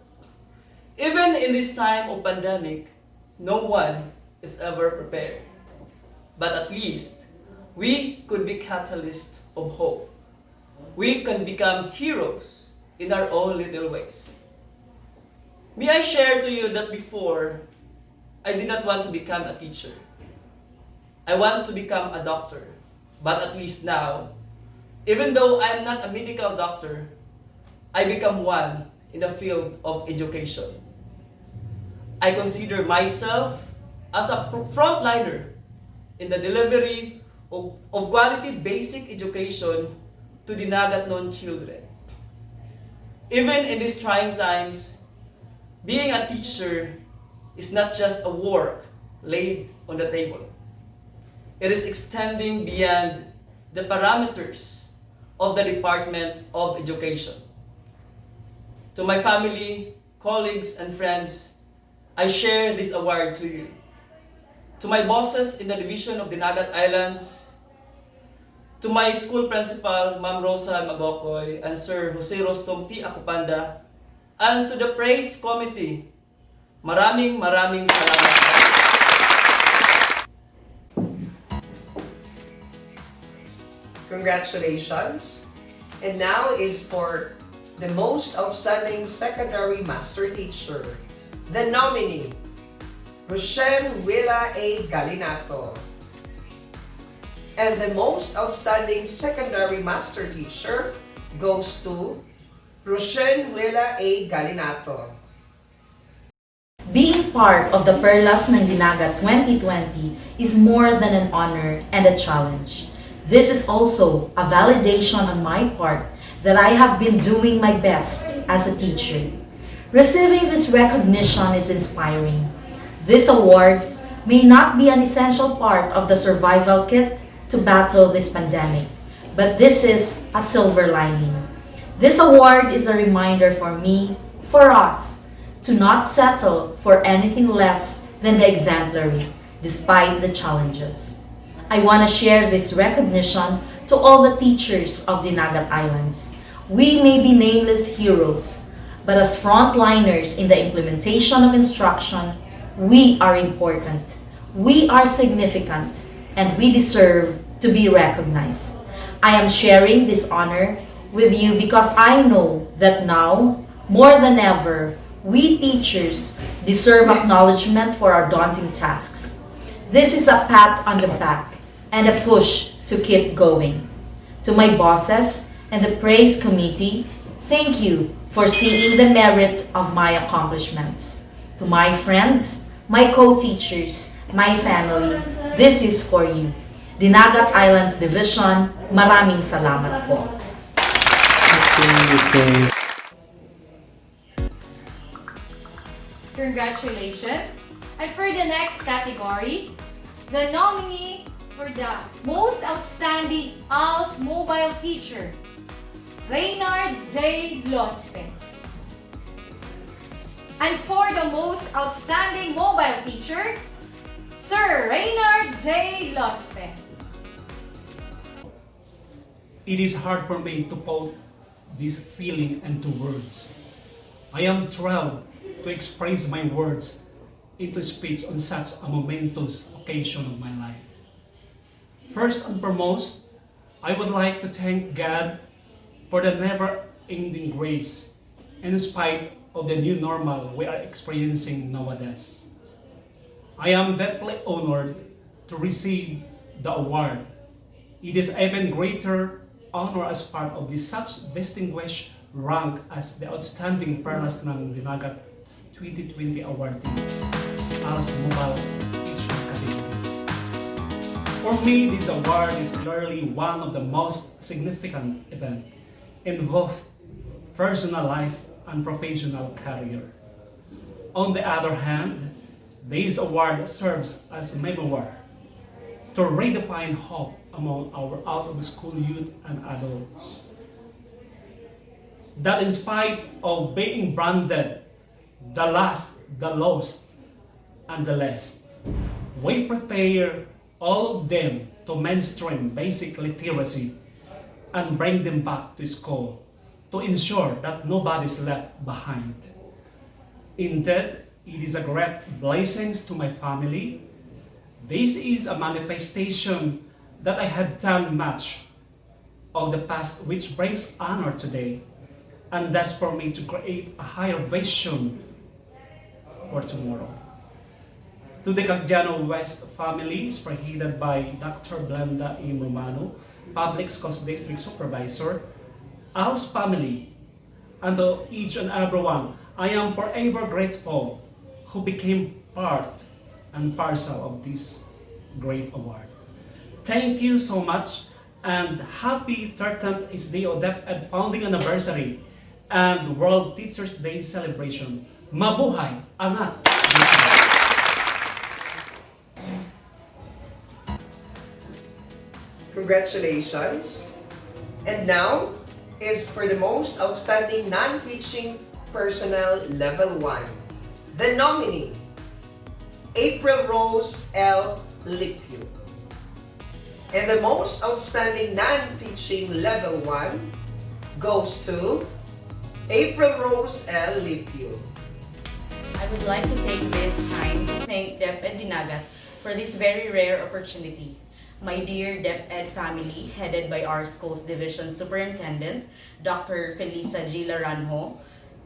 Speaker 12: Even in this time of pandemic, no one is ever prepared. But at least, we could be catalysts of hope. We can become heroes in our own little ways. May I share to you that before, I did not want to become a teacher. I want to become a doctor. But at least now, even though I am not a medical doctor, I become one in the field of education. I consider myself as a frontliner in the delivery of quality basic education to Dinagat children. Even in these trying times, being a teacher is not just a work laid on the table. It is extending beyond the parameters of the Department of Education. To my family, colleagues, and friends, I share this award to you. To my bosses in the Division of Dinagat Islands, to my school principal, Ma'am Rosa Magokoy, and Sir Jose Rostom T. Acupanda, and to the praise committee, maraming salamat.
Speaker 1: Congratulations! And now is for the most outstanding secondary master teacher, the nominee, Rochelle Willa A. Galinato. And the most outstanding secondary master teacher goes to Rochelle Willa A. Galinato.
Speaker 2: Being part of the Perlas ng Dinagat 2020 is more than an honor and a challenge. This is also a validation on my part that I have been doing my best as a teacher. Receiving this recognition is inspiring. This award may not be an essential part of the survival kit to battle this pandemic, but this is a silver lining. This award is a reminder for me, for us, to not settle for anything less than the exemplary, despite the challenges. I want to share this recognition to all the teachers of Dinagat Islands. We may be nameless heroes, but as frontliners in the implementation of instruction, we are important, we are significant, and we deserve to be recognized. I am sharing this honor with you because I know that now, more than ever, we teachers deserve acknowledgement for our daunting tasks. This is a pat on the back and a push to keep going. To my bosses and the praise committee, thank you for seeing the merit of my accomplishments. To my friends, my co-teachers, my family, this is for you. Dinagat Islands Division, maraming salamat po.
Speaker 11: Congratulations! And for the next category, the nominee for the most outstanding ALS mobile teacher, Reynard J. Lospe. And for the most outstanding mobile teacher, Sir Reynard J. Lospe.
Speaker 13: It is hard for me to put this feeling into words. I am thrilled to express my words into speech on such a momentous occasion of my life. First and foremost, I would like to thank God for the never-ending grace in spite of the new normal we are experiencing nowadays. I am deeply honored to receive the award. It is even greater honor as part of this such distinguished rank as the Outstanding Perlas ng Dinagat 2020 awardee as Mobile Teacher Category. For me, this award is clearly one of the most significant events in both personal life and professional career. On the other hand, this award serves as a memoir to redefine hope among our out-of-school youth and adults. That in spite of being branded the last, the lost, and the less, we prepare all of them to mainstream basic literacy and bring them back to school to ensure that nobody is left behind. Indeed, it is a great blessing to my family. This is a manifestation that I had done much of the past, which brings honor today, and thus for me to create a higher vision for tomorrow. To the Cagdiano West family, spearheaded by Dr. Blenda E. Romano, Public Schools District Supervisor, House family, and to each and everyone, I am forever grateful who became part and parcel of this great award. Thank you so much, and happy 13th SDO DepEd founding anniversary and World Teachers Day celebration. Mabuhay! Angat!
Speaker 1: Congratulations! And now is for the most outstanding non-teaching personnel level 1. The nominee, April Rose L. Lipio. And the most outstanding non-teaching level 1 goes to April Rose L. Lipio.
Speaker 14: I would like to take this time to thank DepEd Dinagat for this very rare opportunity. My dear DepEd family, headed by our Schools Division Superintendent, Dr. Felisa G. Laranjo,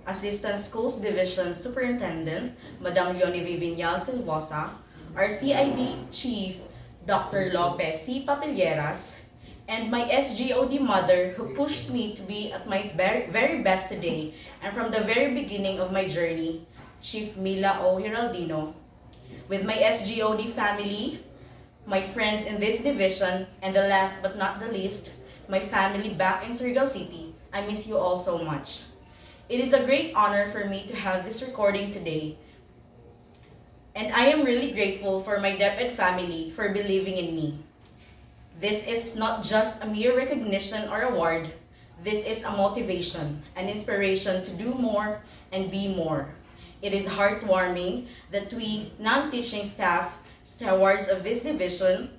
Speaker 14: Assistant Schools Division Superintendent, Madam Leonie Viviñal Silvosa, our CID Chief, Dr. Lopez C. Papilleras, and my SGOD mother who pushed me to be at my very best today and from the very beginning of my journey, Chief Mila O. Heraldino. With my SGOD family, my friends in this division, and the last but not the least, my family back in Surigao City, I miss you all so much. It is a great honor for me to have this recording today. And I am really grateful for my DepEd family for believing in me. This is not just a mere recognition or award. This is a motivation, an inspiration to do more and be more. It is heartwarming that we non-teaching staff, stewards of this division,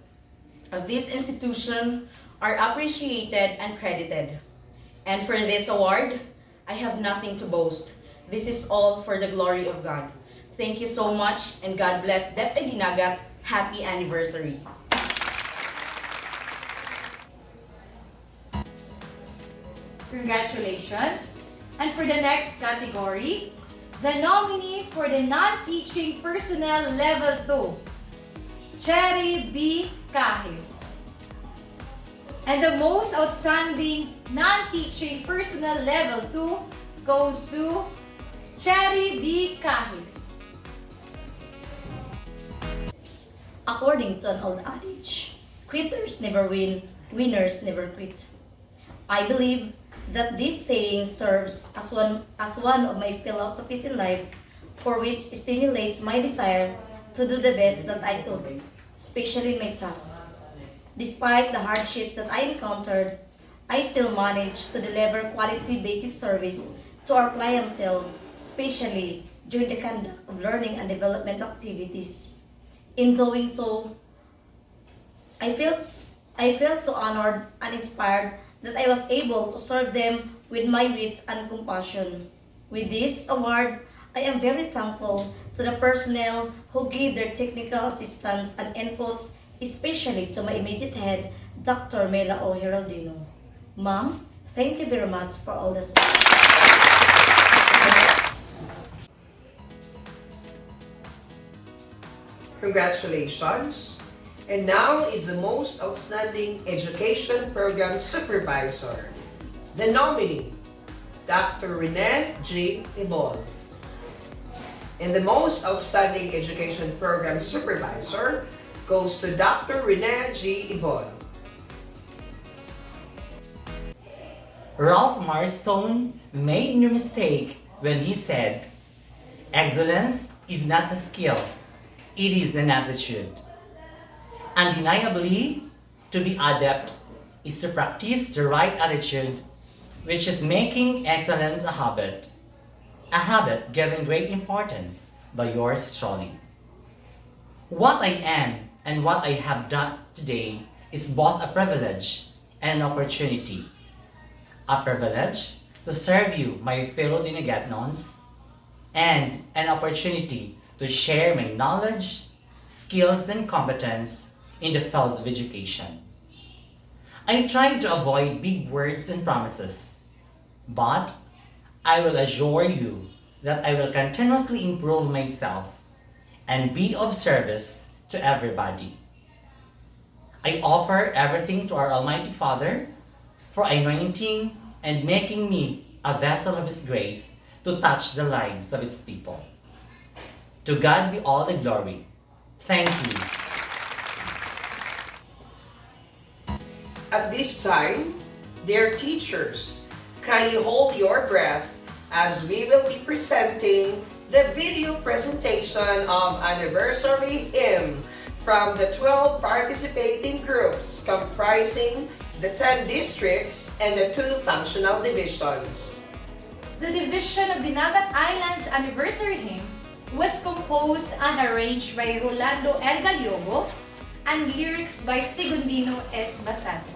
Speaker 14: of this institution, are appreciated and credited. And for this award, I have nothing to boast. This is all for the glory of God. Thank you so much, and God bless DepEd Dinagat. Happy anniversary.
Speaker 2: Congratulations! And for the next category, the nominee for the non-teaching personnel level 2, Cherry B. Kahis. And the most outstanding non-teaching personnel level 2 goes to Cherry B. Kahis.
Speaker 10: According to an old adage, quitters never win, winners never quit. I believe that this saying serves as one of my philosophies in life, for which stimulates my desire to do the best that I could, especially in my task. Despite the hardships that I encountered, I still managed to deliver quality basic service to our clientele, especially during the conduct of learning and development activities. In doing so, I felt so honored and inspired that I was able to serve them with my wit and compassion. With this award, I am very thankful to the personnel who gave their technical assistance and inputs, especially to my immediate head, Dr. Mela O. Heraldino. Ma'am, thank you very much for all this.
Speaker 1: Congratulations! And now is the most outstanding education program supervisor. The nominee, Dr. Rene G. Ibol. And the most outstanding education program supervisor goes to Dr. Rene G. Ibol.
Speaker 15: Ralph Marstone made no mistake when he said, "Excellence is not a skill, it is an attitude." Undeniably, to be adept is to practice the right attitude, which is making excellence a habit given great importance by yours truly. What I am and what I have done today is both a privilege and an opportunity. A privilege to serve you, my fellow Dinagatnons, and an opportunity to share my knowledge, skills, and competence in the field of education. I try to avoid big words and promises, but I will assure you that I will continuously improve myself and be of service to everybody. I offer everything to our Almighty Father for anointing and making me a vessel of His grace to touch the lives of its people. To God be all the glory. Thank you.
Speaker 1: At this time, dear teachers, kindly hold your breath as we will be presenting the video presentation of anniversary hymn from the 12 participating groups comprising the 10 districts and the 2 functional divisions.
Speaker 2: The division of Dinagat Islands anniversary hymn was composed and arranged by Rolando L. Galiogo and lyrics by Sigundino S. Basato.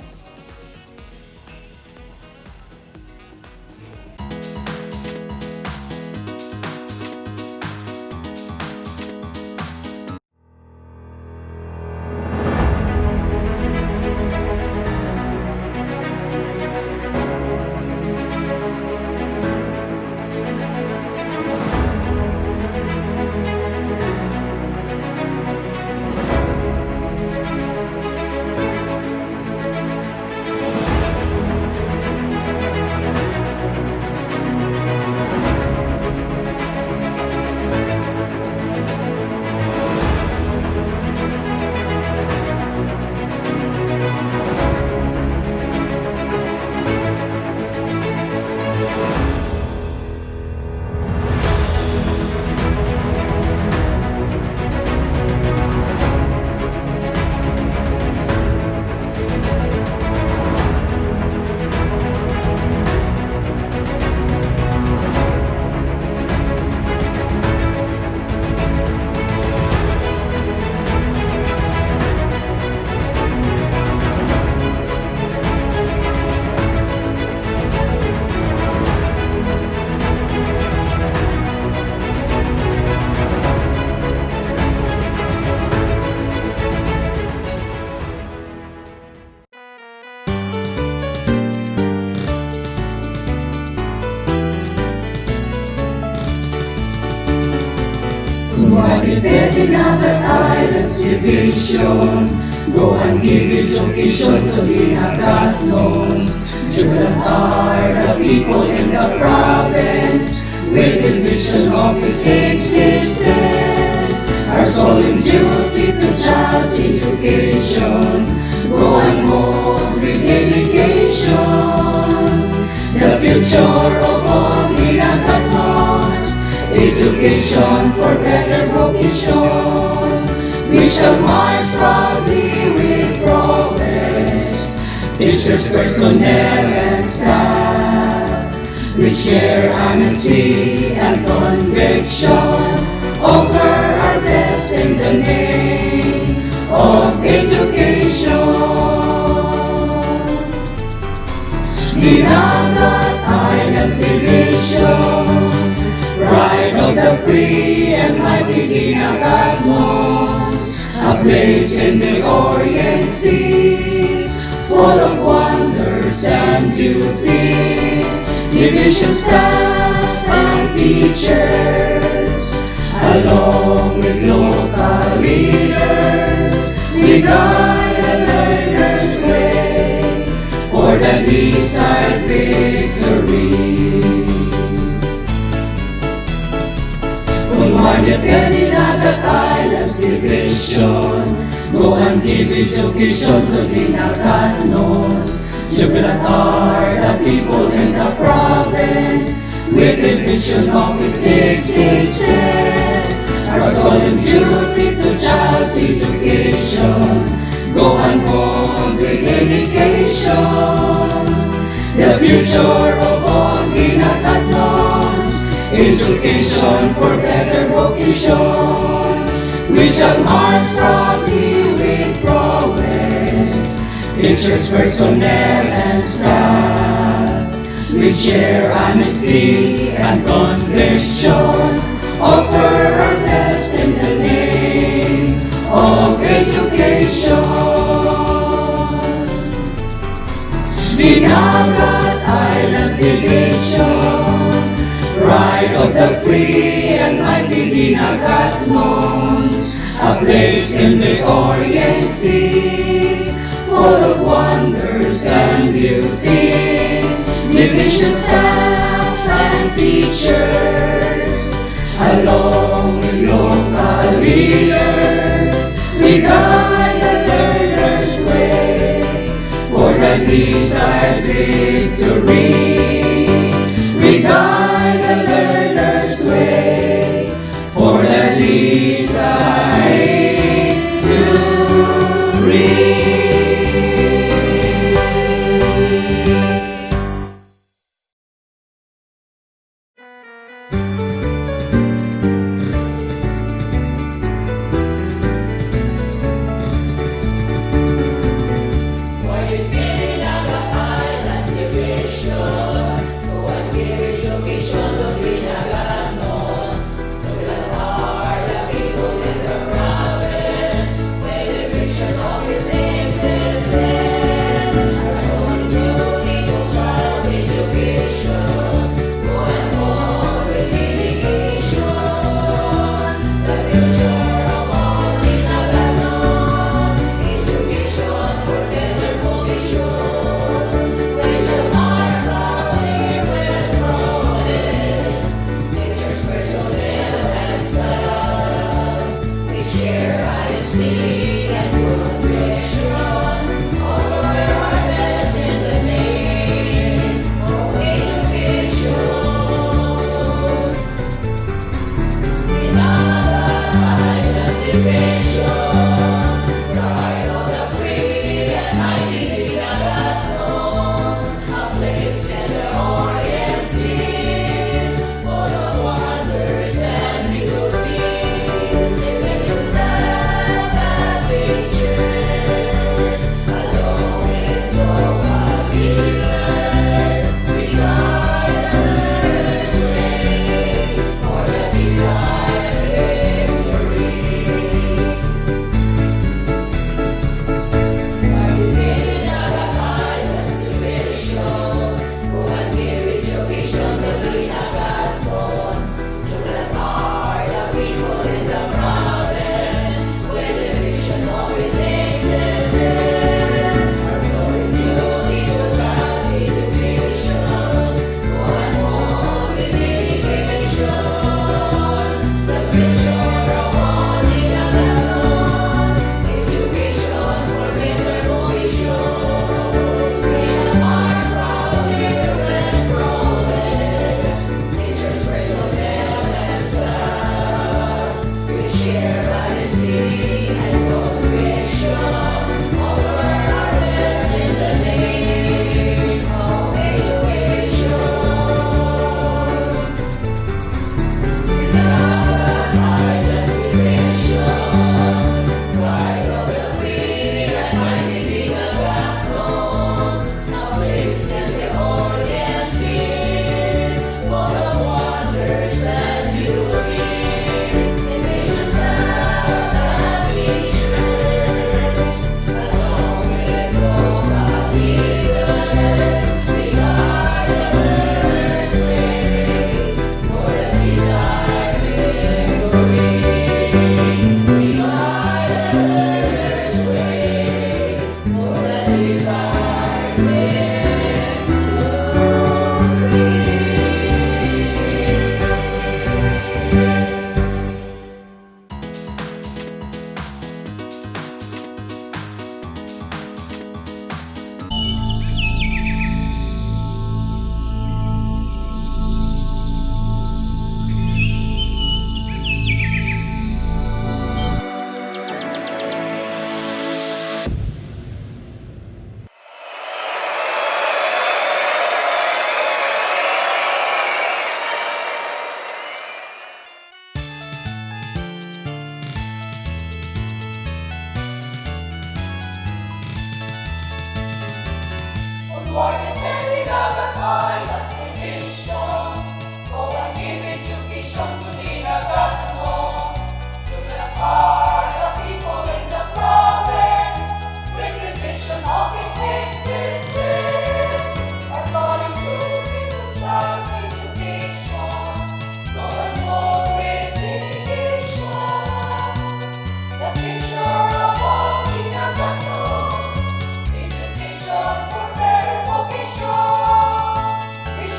Speaker 4: DepEd Dinagat Islands Division, go and give education to Dinagat Islands. Children are the people in the province, with the vision of His existence. Our solemn duty to child's education, go and mold with dedication. The future of all Dinagat Islands, education for better vocation. We shall march proudly with progress, teachers, personnel, and staff. We share honesty and conviction, offer our best in the name of education. Dinagat Islands Division, pride of the free and mighty Dinagat Islands, a place in the Orient Seas, full of wonders and beauties. Division staff and teachers, along with local leaders, we guide the learner's way for the desired victory. DepEd Dinagat Islands Division, go and give education to Dinagat Islands. Jubilant are the people in the province, with the vision of His existence. Our solemn duty to child's education, go and mold with dedication. The future of all Dinagat Islands, education for better vocation. We shall march proudly with progress, teachers, personnel, and staff. We share honesty and conviction, offer our best in the name of education. Dinagat Islands Division, pride of the free Dinagat knows, a place in the Orient seas, full of wonders and beauties, division staff and teachers, along with local leaders, we guide the learner's way, for the desired victory. We guide the learner's way, for the desired to reach. Dinagat Islands Division.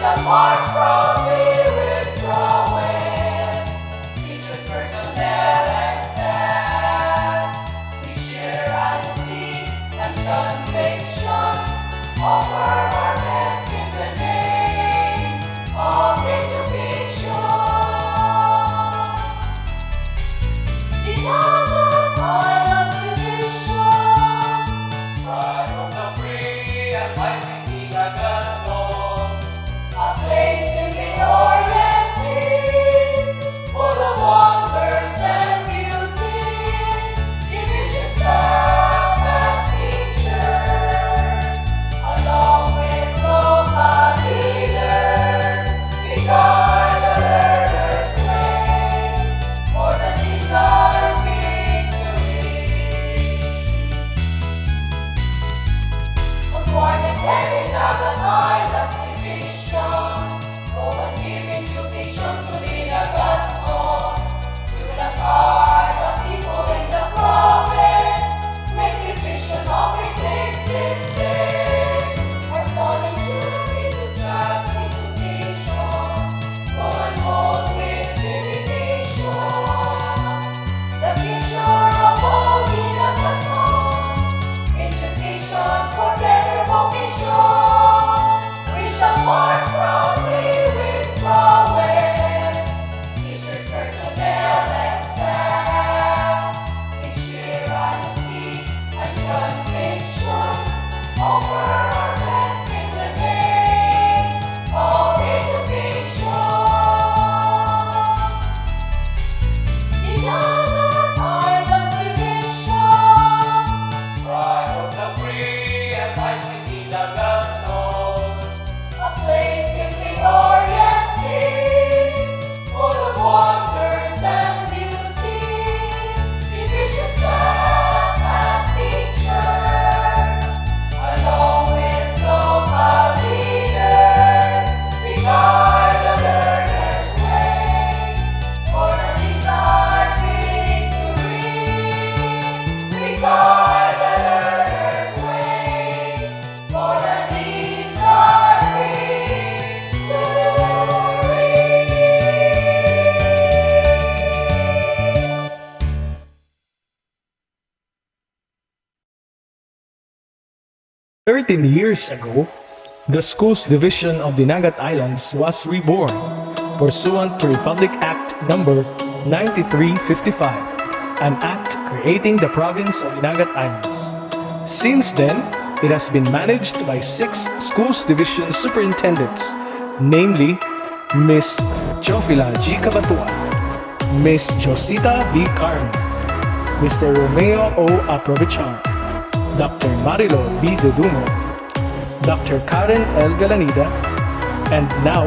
Speaker 2: shall march proudly with prowess. Teachers, personnel, and staff, we share honesty and conviction, offer our best in the name of education. Dinagat Islands Division,
Speaker 6: Pride of the free and mighty Dinagat Islands,
Speaker 2: a place in the Orient Seas, full of wonders and beauties, division staff and teachers, along with local leaders, we guide the learner's way, more than desire victory. Toward the Dinagat Islands Division, go and give education to Dinagat Islands. We will empower the people in the province, make division of its existence. Our stalling to middle class education, go and mold with dedication. The future of all Dinagat Islands, education for better vocation. We shall march proudly with prowess. Teachers, personnel, and staff, we share honesty and conviction, offer our best in the name of education. Dinagat Islands Division,
Speaker 6: pride of the free and mighty Dinagat Islands,
Speaker 2: a place in the Orient Seas, full of wonders and beauties, division staff and teachers, along with local leaders, we guide the learner's way, for the desired victory. We guide the learner's way, for the desired victory.
Speaker 16: Years ago, the Schools Division of Dinagat Islands was reborn, pursuant to Republic Act Number 9355, an act creating the province of Dinagat Islands. Since then, it has been managed by 6 Schools Division Superintendents, namely Ms. Jofila G. Cabatuan, Ms. Josita B. Carmen, Mr. Romeo O. Aprovechar, Dr. Marilo B. Dedumo, Dr. Karen L. Galanida, and now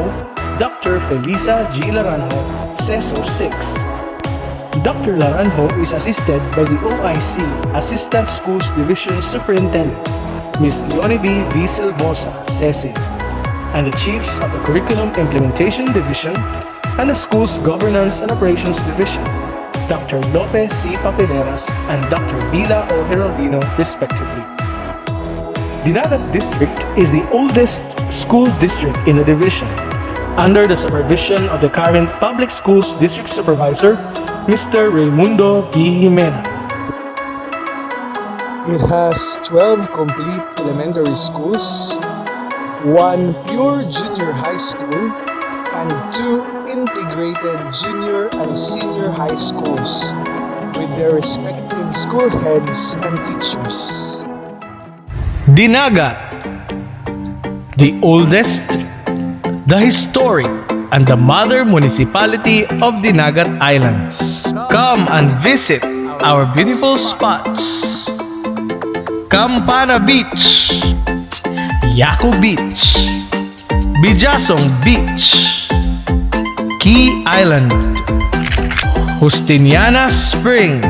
Speaker 16: Dr. Felisa G. Laranjo, CESO 6. Dr. Laranjo is assisted by the OIC Assistant Schools Division Superintendent, Ms. Leonie B. V. Silvosa, CESI, and the Chiefs of the Curriculum Implementation Division and the Schools Governance and Operations Division, Dr. Lope C. Papeleras and Dr. Bila O. Heraldino, respectively. Dinagat District is the oldest school district in the division, under the supervision of the current Public Schools District Supervisor, Mr. Raimundo B. Jimena.
Speaker 17: It has 12 complete elementary schools, 1 pure junior high school, and 2 integrated junior and senior high schools with their respective school heads and teachers.
Speaker 16: Dinagat, the oldest, the historic, and the mother municipality of Dinagat Islands. Come and visit our beautiful spots. Campana Beach, Yaku Beach, Bijasong Beach, Key Island, Justiniana Spring,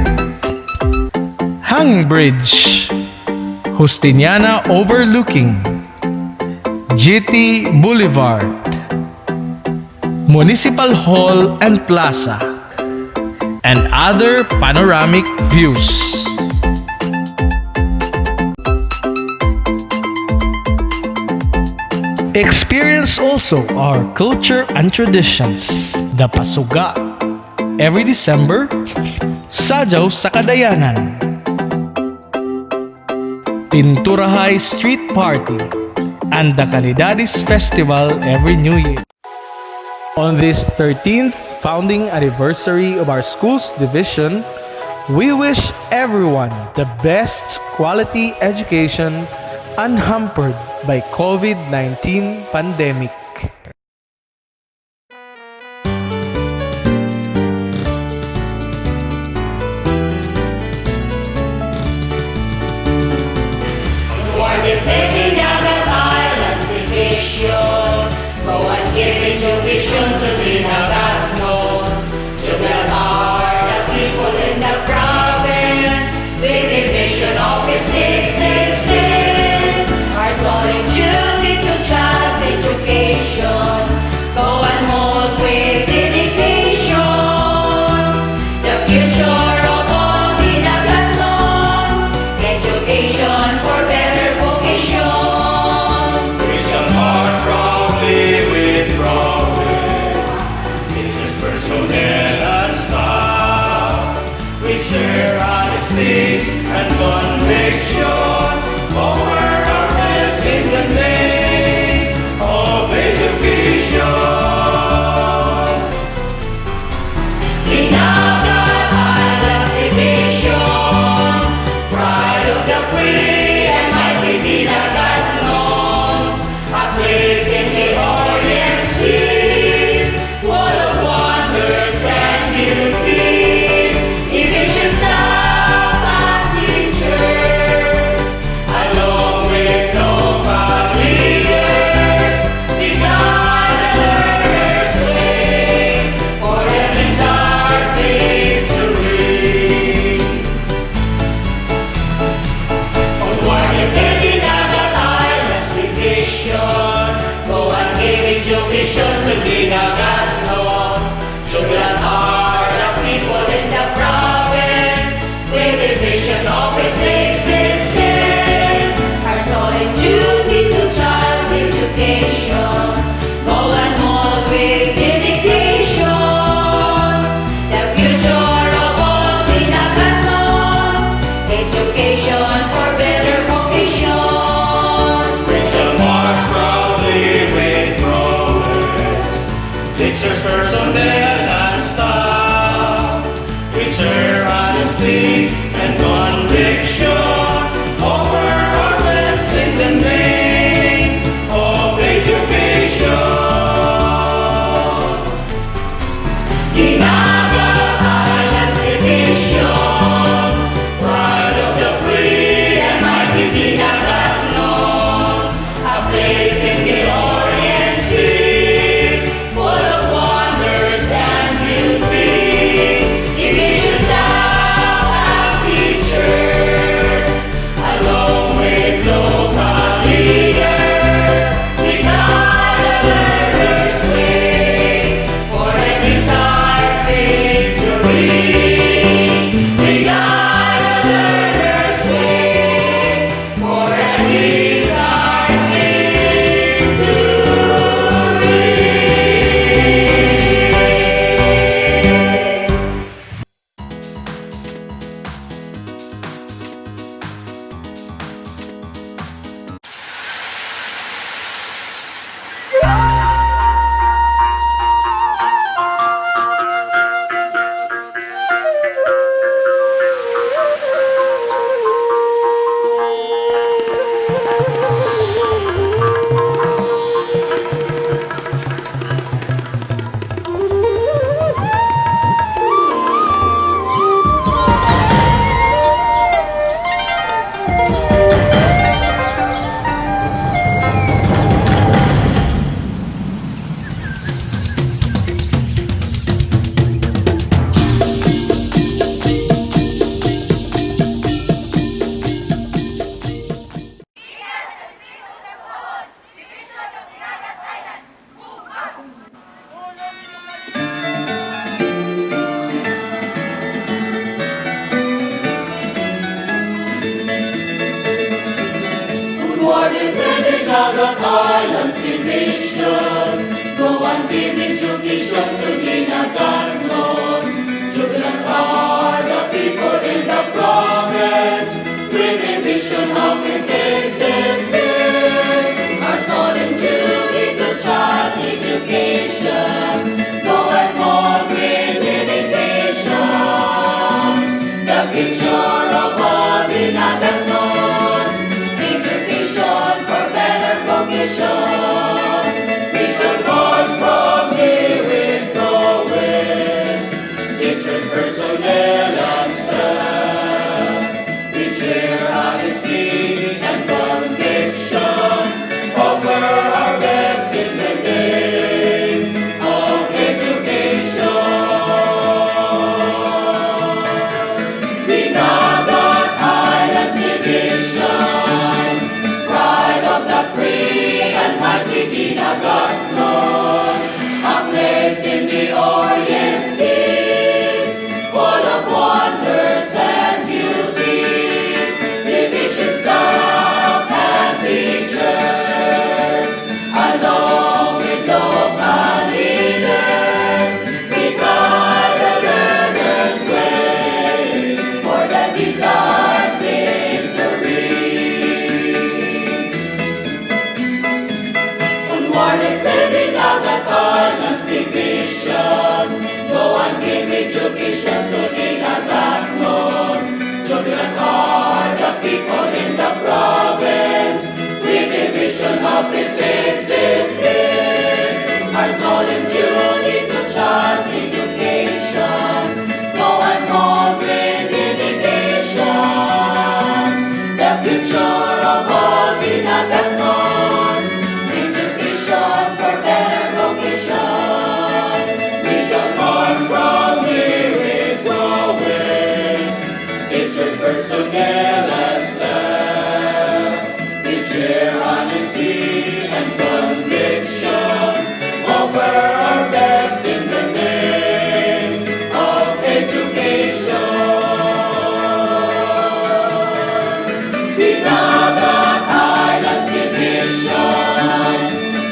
Speaker 16: Hanging Bridge, Justiniana Overlooking, GT Boulevard, Municipal Hall and Plaza, and other panoramic views. Experience also our culture and traditions, the Pasuga. Every December, Sajaw sa Kadayanan. Pinturahay Street Party and the Calidades Festival every New Year. On this 13th founding anniversary of our school's division, we wish everyone the best quality education unhampered by COVID-19 pandemic.
Speaker 4: For the Dinagat Islands division, go and give education to Dinagat Islands. Jubilant are the people in the province, with the vision of its existence. Our solemn duty to child's education, go and mold with dedication. The future of all Dinagat Islands, education for better vocation.
Speaker 6: We shall march proudly with progress. This is personnel and staff. We share honesty and conviction over our best in the name of education.
Speaker 4: Dinagat Islands division, pride of the free and mighty Dinagat Islands, a place in the Orient Seas, full of wonders and beauties, division staff and teachers, along with local leaders, we guide the learner's way, for them is our victory. Onward in the Dinagat Islands division, go and give education to Dinagat Islands. Jubilant are the people in the province, with the vision of its existence. Our solemn duty to child's education, go and mold with dedication. The future of all Dinagat Islands, education for better vocation.
Speaker 6: We shall march proudly with progress. Teachers, personnel, and staff. We share honesty and conviction over our best in the name of education.
Speaker 4: Dinagat Islands division, pride of the free and mighty Dinagat Islands, a place in the Orient Seas, full of wonders and beauties, division staff and teachers, along with local leaders, we guide the learner's way, for them is our victory. We guide the learner's way, for them is our victory. Onward in the Dinagat Islands division. Go and give education to Dinagat Islands. Jubilant are the people in the province, with a vision of His existence. Our solemn duty to child's education. Go and mold with dedication. The future of all Dinagat Islands. Education for better vocation. We shall march proudly with prowess. Teachers, personnel, and staff. We share honesty and conviction. Offer our best in the name of education. Dinagat Islands Division, pride of the free and mighty Dinagat Islands, a place in the Orient Seas, full of wonders and beauties, division staff and teachers, along with local leaders, we guide the learner's way for the desired victory. Onward and ready, Dinagat Islands Division. Go and give education to Dinagat Islands. Jubilant are the people in the province, with a vision of His existence. Our solemn duty to child's education. Go and mold with dedication. The future of all Dinagat Islands. Education for better vocation. We shall march proudly with prowess. Teachers, personnel, and staff. We share honesty and conviction. Offer our best in the name of education. Dinagat Islands Division,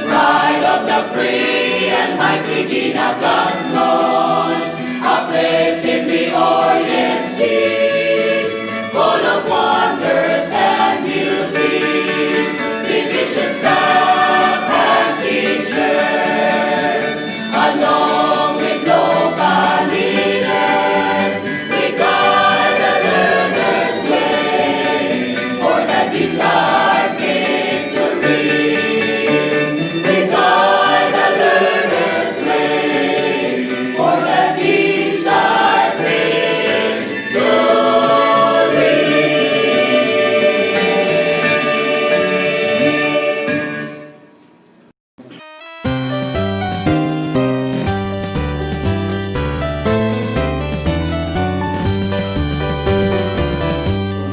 Speaker 4: pride of the free and mighty Dinagat Islands, a place in the Orient Seas, full of wonders and beauties, division staff and teachers, along with local leaders, we guide the learner's way for the desired victory. We guide the learner's way for the desired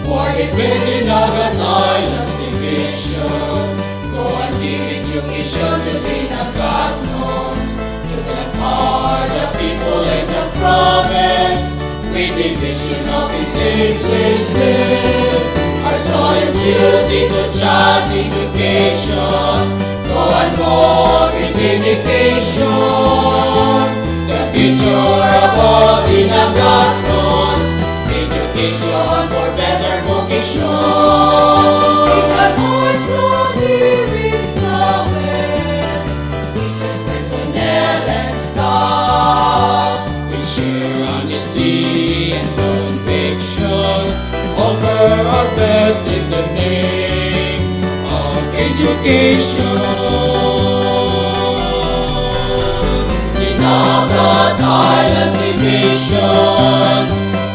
Speaker 5: Morning with Dinagat Islands Division. Go and give education to Dinagat Islands. Jubilant are the people in the province, with the vision of His existence. Our solemn duty to child's education. Go and mold with dedication. The future of all Dinagat Islands. Education for better vocation. We shall march proudly with prowess. Teachers, personnel, and staff. We share honesty and conviction. Offer our best in the name of education. Dinagat Islands Division,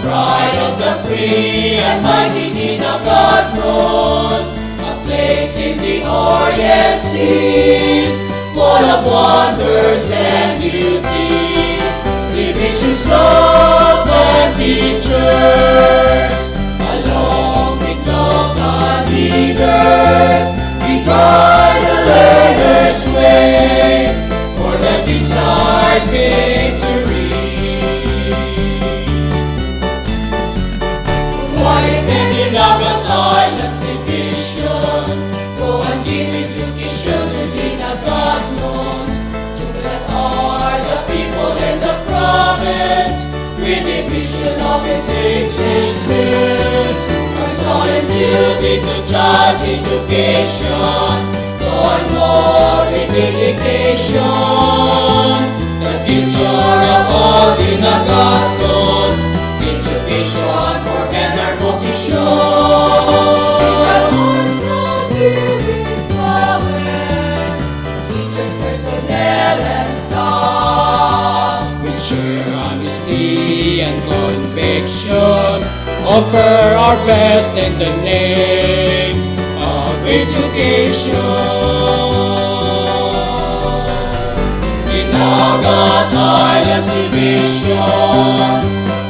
Speaker 5: pride of the free and mighty Dinagat Islands, a place in the Orient Seas, full of wonders and beauties, division staff and teachers, along with local leaders, we guide the learner's way for the desired victory. Morning in Dinagat Islands Division, go and give education to Dinagat foundation of His existence. Our solemn duty to judge education, go on more with dedication. The future of all Dinagatos, education for better vocation. We shall also giving prowess, teachers, personnel, and staff. We share honesty and conviction, offer our best in the name of education. Dinagat Islands Division,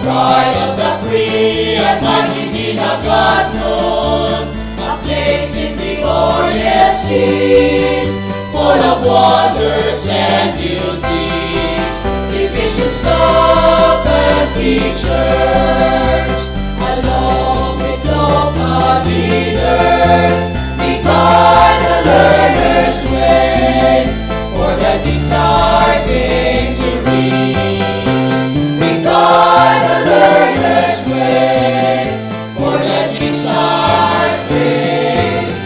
Speaker 5: pride of the free and mighty Dinagatos, a place in the Orient seas, full of wonders and beauties, divisions of and teachers, along with local leaders, we guide the learner's way for the desired victory. We guide the learner's way for the desired victory.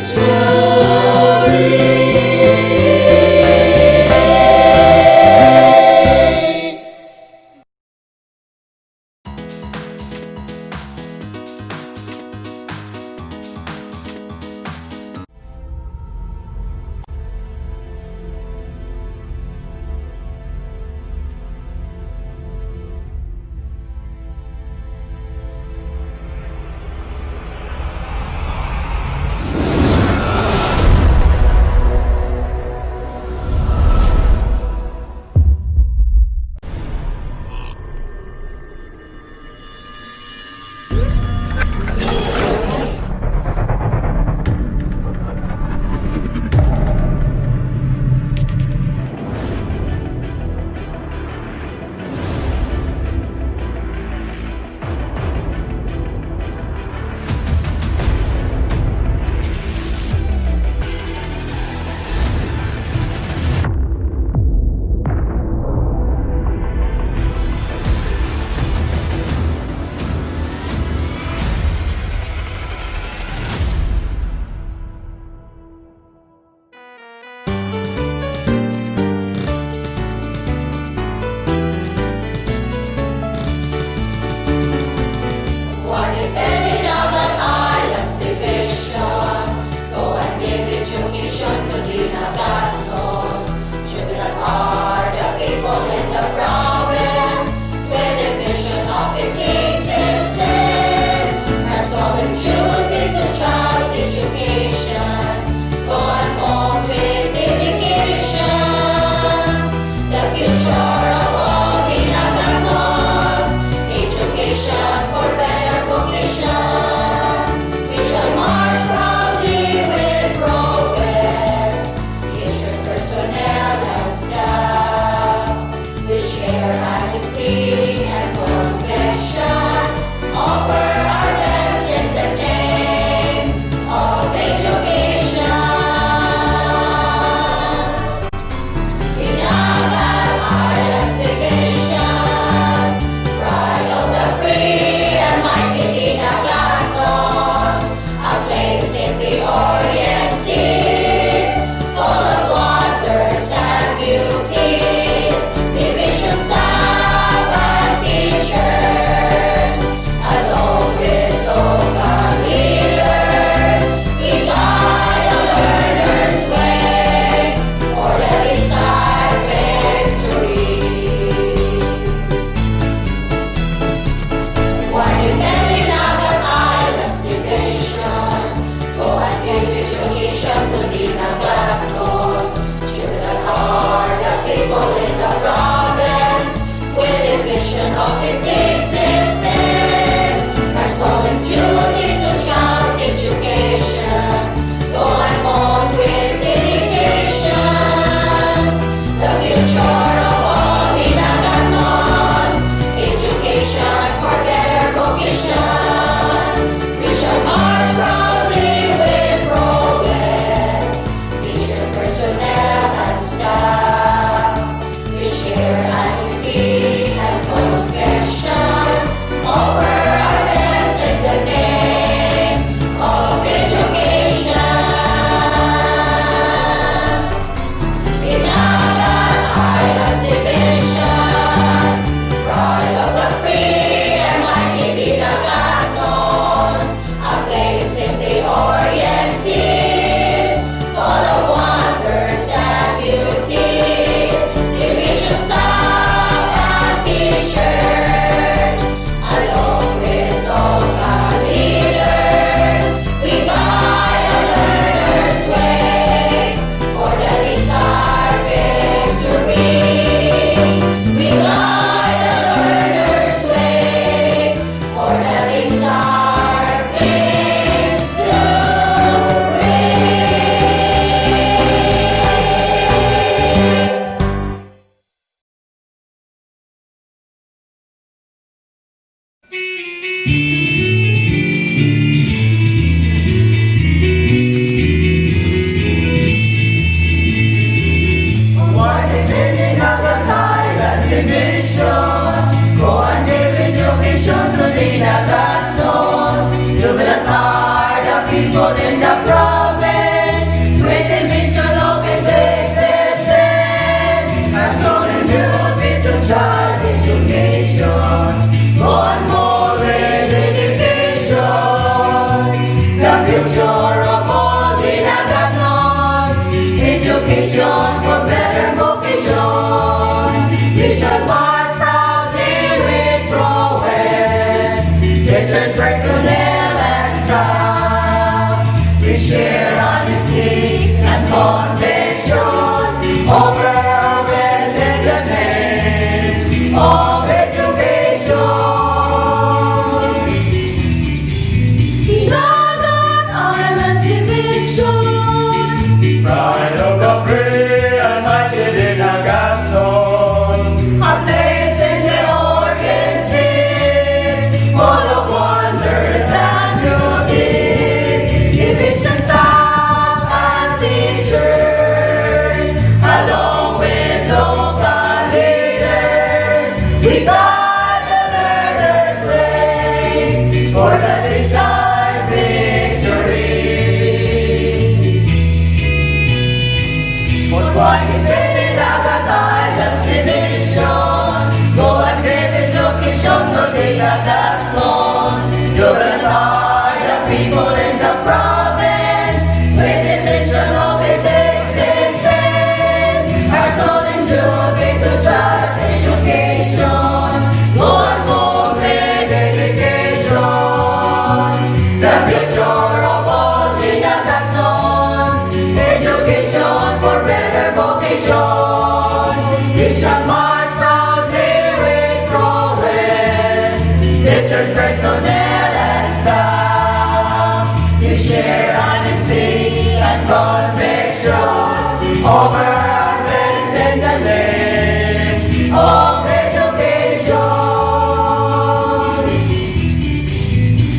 Speaker 5: We shall march proudly with prowess, pictures, personnel, and staff. We share honesty and conviction over our heads in the name of education.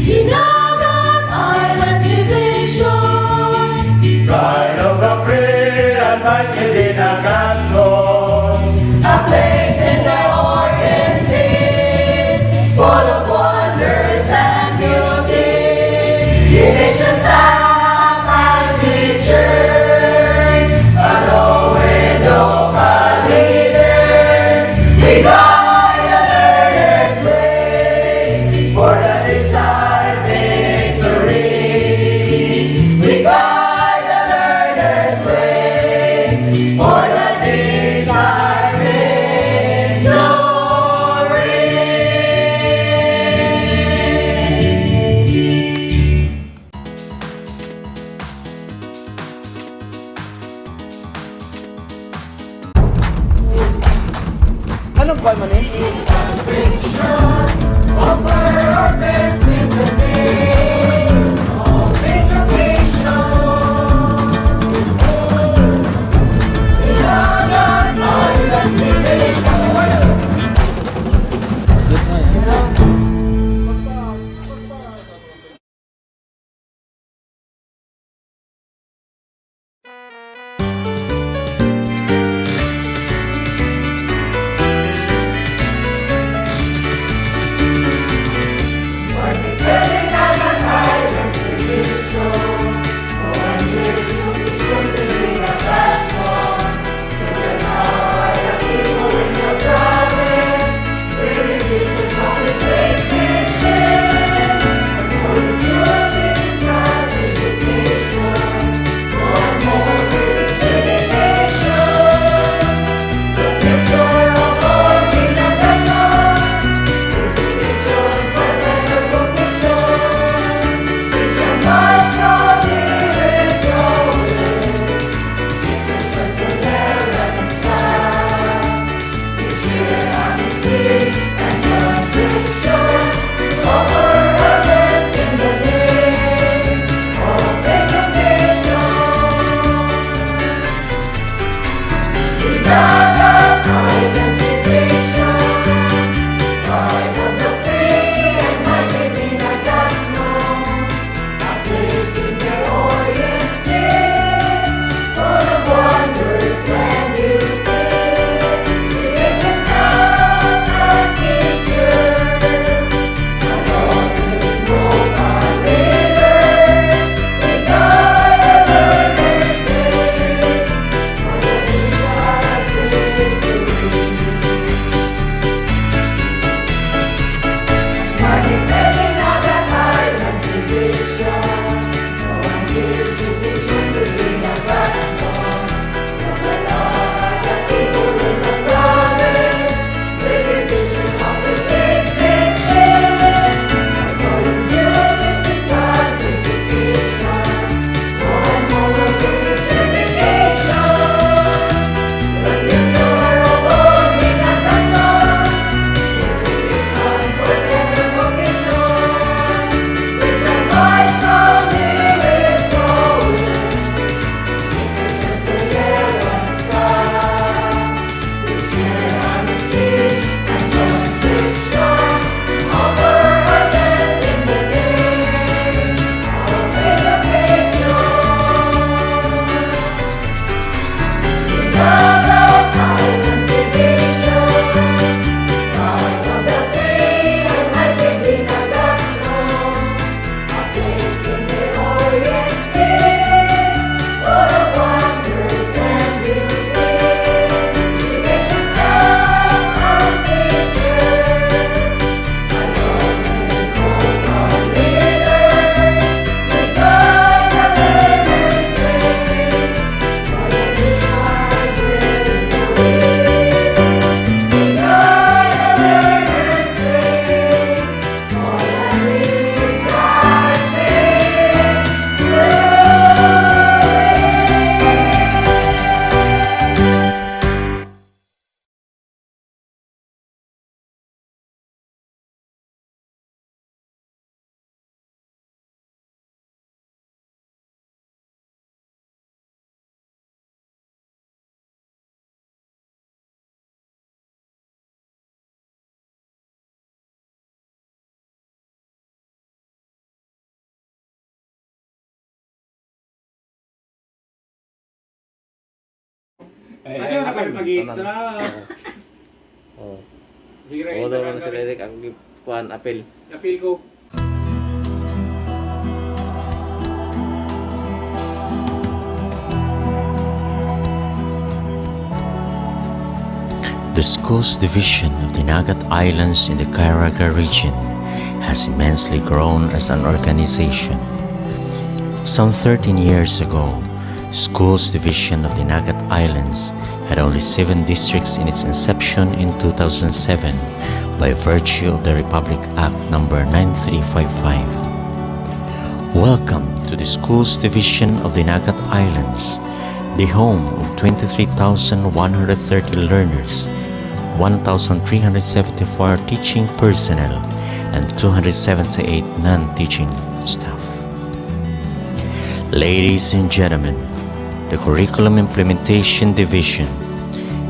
Speaker 5: Dinagat Islands Division,
Speaker 6: Pride of the free and mighty Dinagat Islands,
Speaker 5: a place in the Orient Seas, full of wonders and beauty. Division staff and teachers, along with local leaders, we guide the learner's way for the desired victory. We guide the learner's way for the desired
Speaker 9: Anong call mo ni?
Speaker 5: offer our best in the name of education. Dinagat Islands Division. Dinagat
Speaker 13: Ano na kayo mag-iitra?
Speaker 18: Oh.
Speaker 13: Bira
Speaker 18: Oo daw naman sila Eric ang kuan apel.
Speaker 13: Apil ko.
Speaker 19: The school's division of the Dinagat Islands in the Caraga region has immensely grown as an organization. Some 13 years ago, Schools Division of the Dinagat Islands had only 7 districts in its inception in 2007 by virtue of the Republic Act No. 9355. Welcome to the Schools Division of the Dinagat Islands, the home of 23,130 learners, 1,374 teaching personnel, and 278 non-teaching staff. Ladies and gentlemen, the Curriculum Implementation Division,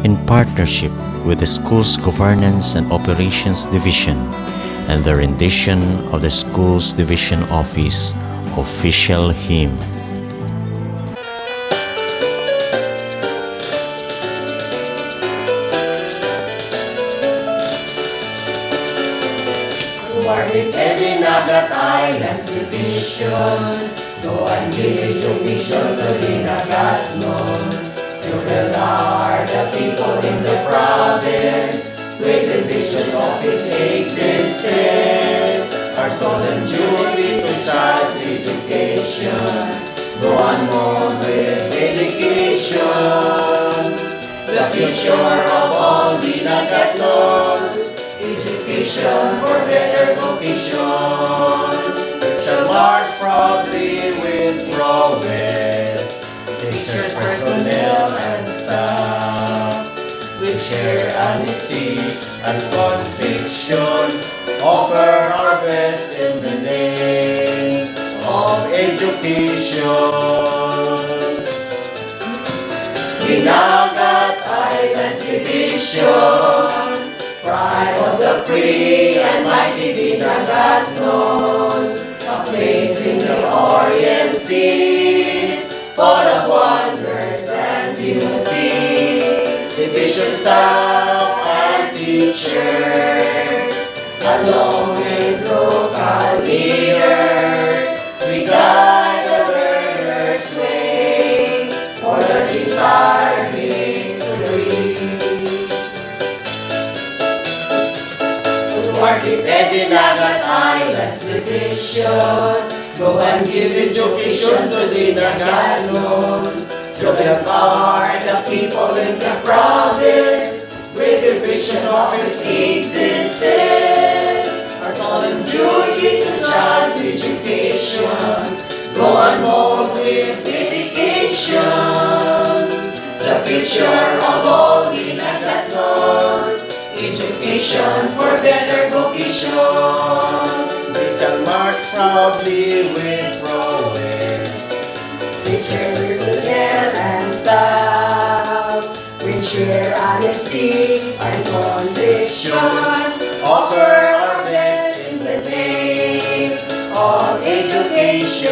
Speaker 19: in partnership with the Schools Governance and Operations Division and the rendition of the Schools Division Office official hymn.
Speaker 5: DepEd Dinagat Islands Division, go and give education to Dinagat Islands. Children are the people in the province, with division office existence. Our solemn duty to child's education, go on more with dedication. The future of all Dinagat Islands, education for better vocation. It shall march proudly with progress, teachers, personnel, and staff. With sheer honesty and conviction, offer our best in the name of education. Dinagat Islands Division, pride of the free and mighty Dinagat knows, a place in the Orient Seas, full of wonders and beauty. Division staff and teachers, along with local leaders, we guide the learner's way for the desired victory. Our DepEd Dinagat Islands Division, go and give education to Dinagat Islands. Children are the people in the province, with division office existence. Our solemn duty to child's education, go on mold with dedication. The future of all Dinagat Islands, education for better vocation. We shall march proudly with progress, teachers, personnel, and staff. With sheer honesty and conviction, offer our best in the name of education.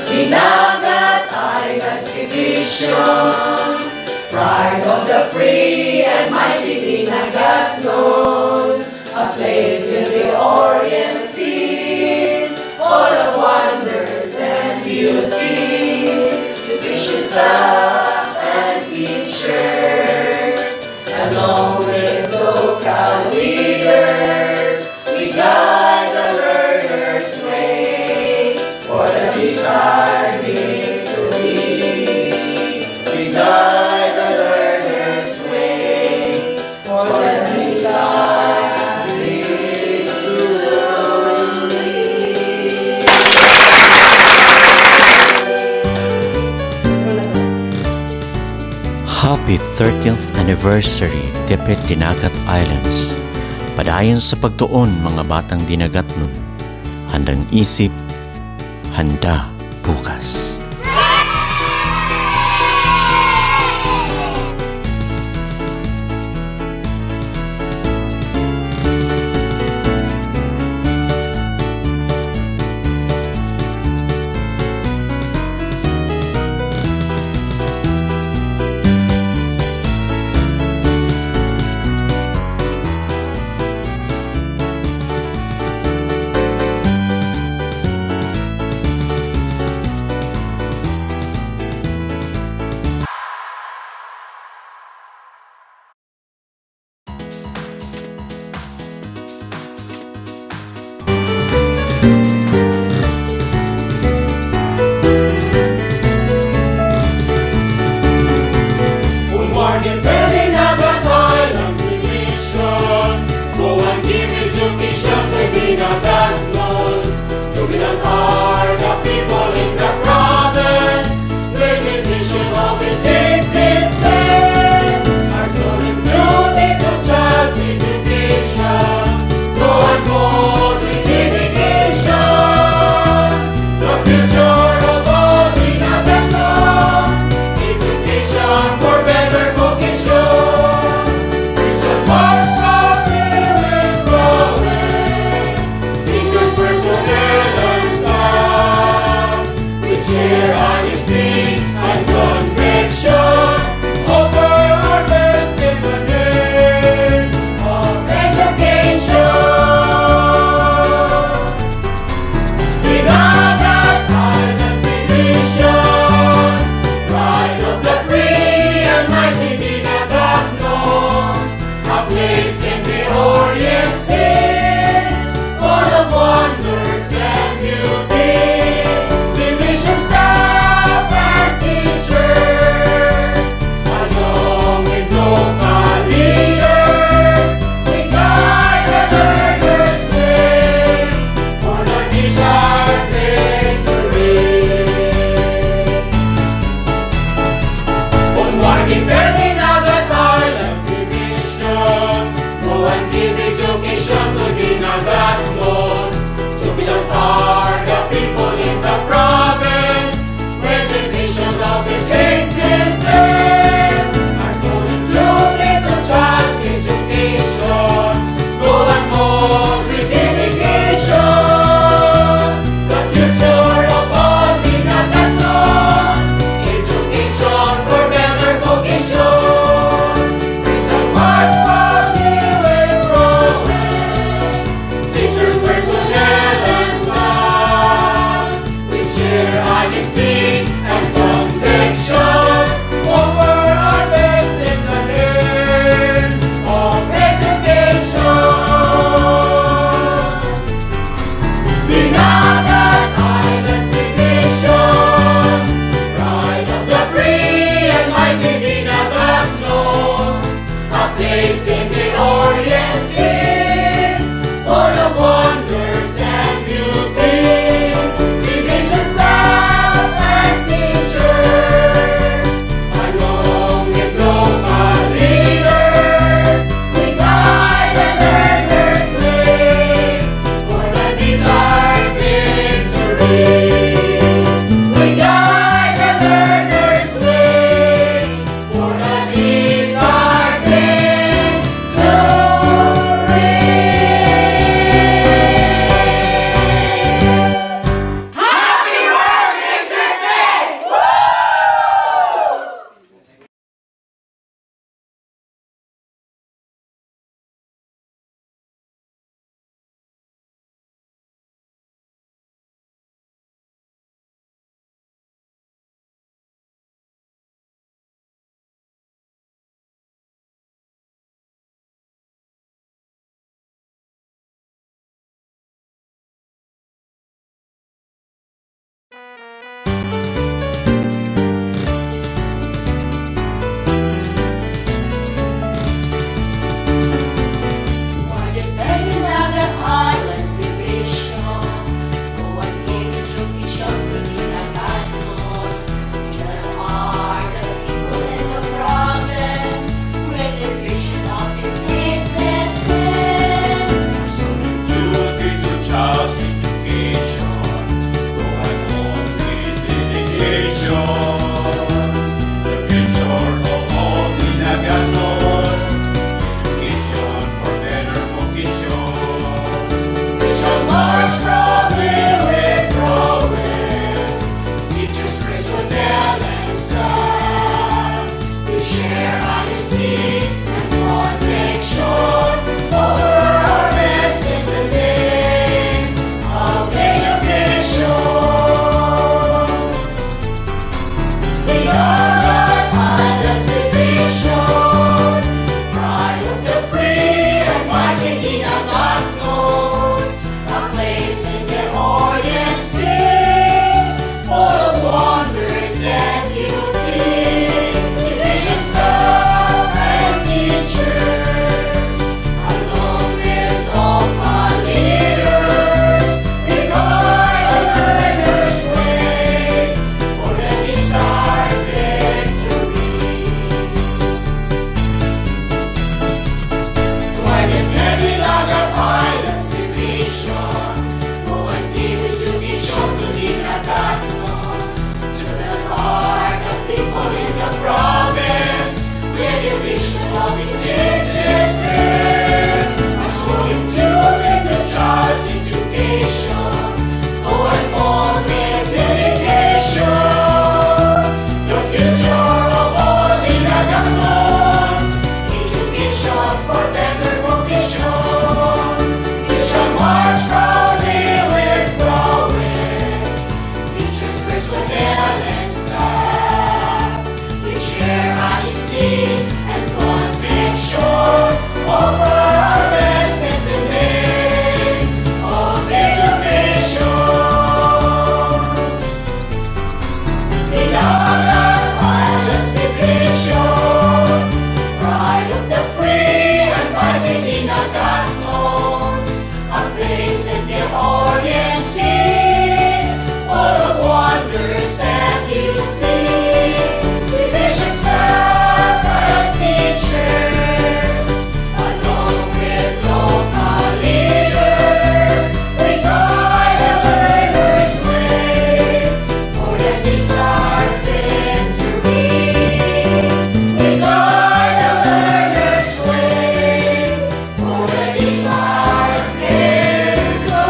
Speaker 5: Dinagat Islands Division, pride of the free and mighty Dinagat knows, a place in the Orient Seas, full of wonders and beauties. Division staff and teachers, along with local leaders, we guide the learner's way for the desired victory. We guide the learner's way for the desired victory.
Speaker 19: Happy 13th Anniversary, DepEd Dinagat Islands. Padayon sa pagtuon mga batang dinagat nun. Handang isip, handa bukas.
Speaker 5: place in the Orient Seas, for the wonders and beauties, division staff and teachers, along with local leaders, we guide the learners' way for the desired victory. We guide the learners' way for the desired victory. Happy World Teachers Day! DepEd Dinagat Islands Division, go and give education to Dinagat Islands. Children are the people in the province, with the vision of its existence. So duty to child's education, go and hold with dedication. The future of all Dinagatos, education for better vocation. We shall march proudly with progress, teachers, personnel, and staff. We share honesty and conviction over our best in the name of education. Dinagat Islands Division, pride of the free and mighty Dinagat knows a place in the Orient Seas, full of wonders and beauties. Division staff and teachers, along with local leaders, we guide the learner's way for the desired victory. Toward the DepEd Islands Division, go and give education to Dinagatos. Children are the people in the province, with the vision of its existence. Showing duty to child's education, go and mold with dedication. The future of all Dinagatos, education for better vocation. We shall march proudly with progress, teachers, personnel, and staff. We share honesty and conviction over our best in the name of education. Dinagat Islands Division, pride of the free and mighty Dinagat knows a place in the Orient Seas, full of wonders and beauties. Division staff and teachers, along with local leaders, we guide the learner's way for the desired victory. We guide the learner's way for the desired victory.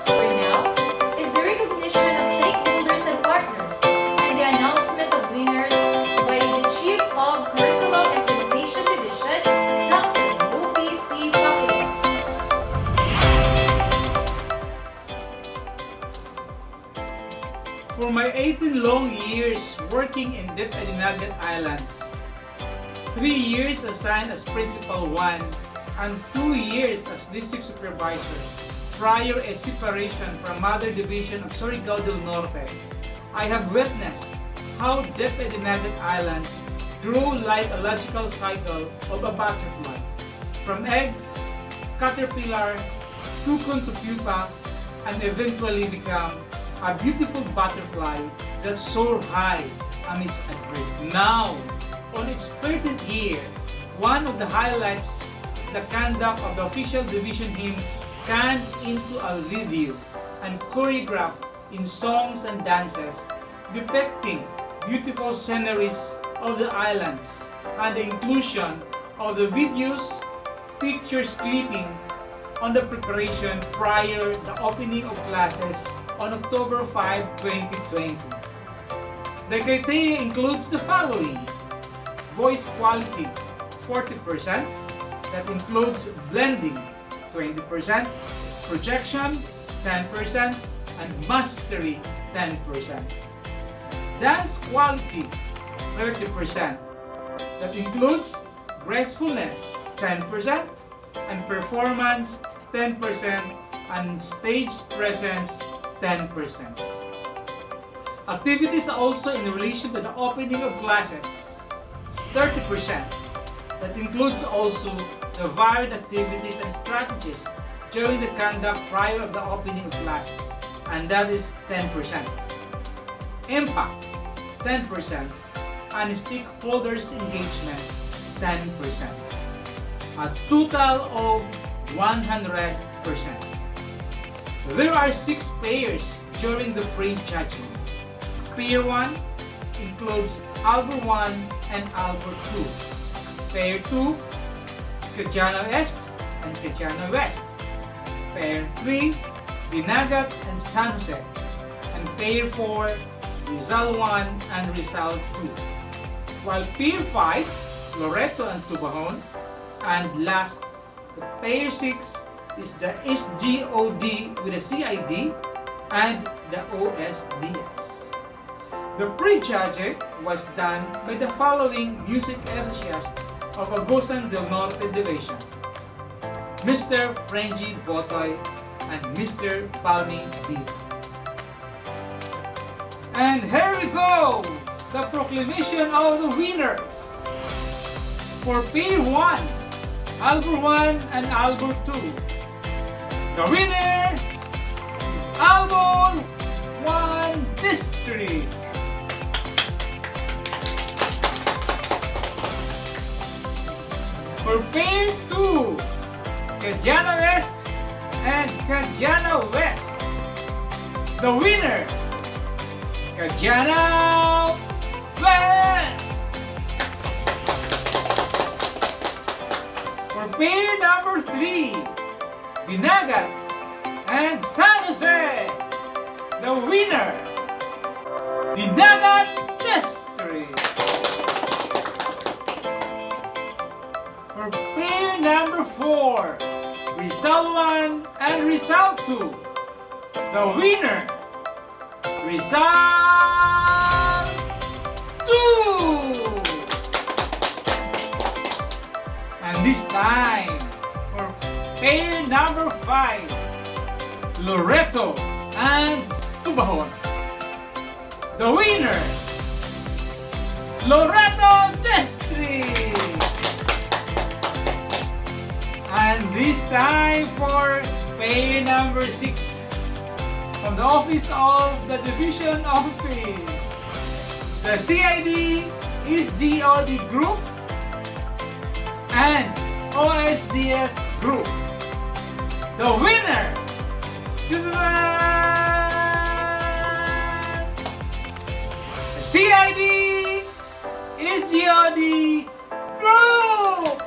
Speaker 2: For now is the recognition of stakeholders and partners and the announcement of winners by the Chief of Curriculum Implementation Division, Dr. Lupi C. Paquitas.
Speaker 20: For my 18 long years working in DepEd Dinagat Islands, 3 years assigned as Principal 1 and 2 years as District Supervisor prior its separation from Mother Division of Surigao del Norte, I have witnessed how DepEd Dinagat Islands grew like a logical cycle of a butterfly, from eggs, caterpillar, cocoon to pupa, and eventually become a beautiful butterfly that soared high amidst adversity. Now, on its 30th year, one of the highlights is the conduct of the official division hymn canned into a video and choreographed in songs and dances depicting beautiful sceneries of the islands, and the inclusion of the videos, pictures clipping on the preparation prior the opening of classes on October 5, 2020. The criteria includes the following: voice quality 40%, that includes blending 20%, projection 10%, and mastery 10%. Dance quality 30%, that includes gracefulness 10%, and performance 10%, and stage presence 10%. Activities also in relation to the opening of classes 30%, that includes also the varied activities and strategies during the conduct prior of the opening of classes, and that is 10%. Impact 10%, and stakeholders engagement 10%. A total of 100%. There are 6 pairs during the pre-judging. Pair 1 includes Albor 1 and Albor 2. Pair 2, Cajana East and Cajana West. Pair 3, Dinagat and San Jose. And Pair 4, Rizal 1 and Rizal 2. While Pair 5, Loreto and Tubajon. And last, the Pair 6 is the SGOD with a CID and the OSDS. The pre-judging was done by the following music enthusiasts of Agusan del Norte Division: Mr. Frenji Botoy and Mr. Palmi D. And here we go! The proclamation of the winners! For Pair 1, Albor 1 and Albor 2. The winner is Albor 1 District! For Pair 2, Cajana West and Cajana West. The winner, Cajana West! For Pair number 3, Dinagat and San Jose. The winner, Dinagat District. For Pair number 4, Rizal 1 and Rizal 2. The winner, Rizal 2! And this time, for Pair number 5, Loreto and Tubajon. The winner, Loreto District! And this time for Pair number 6, from the Office of the Division Office. The CID is GOD Group and OSDS Group. The winner, the CID is GOD Group.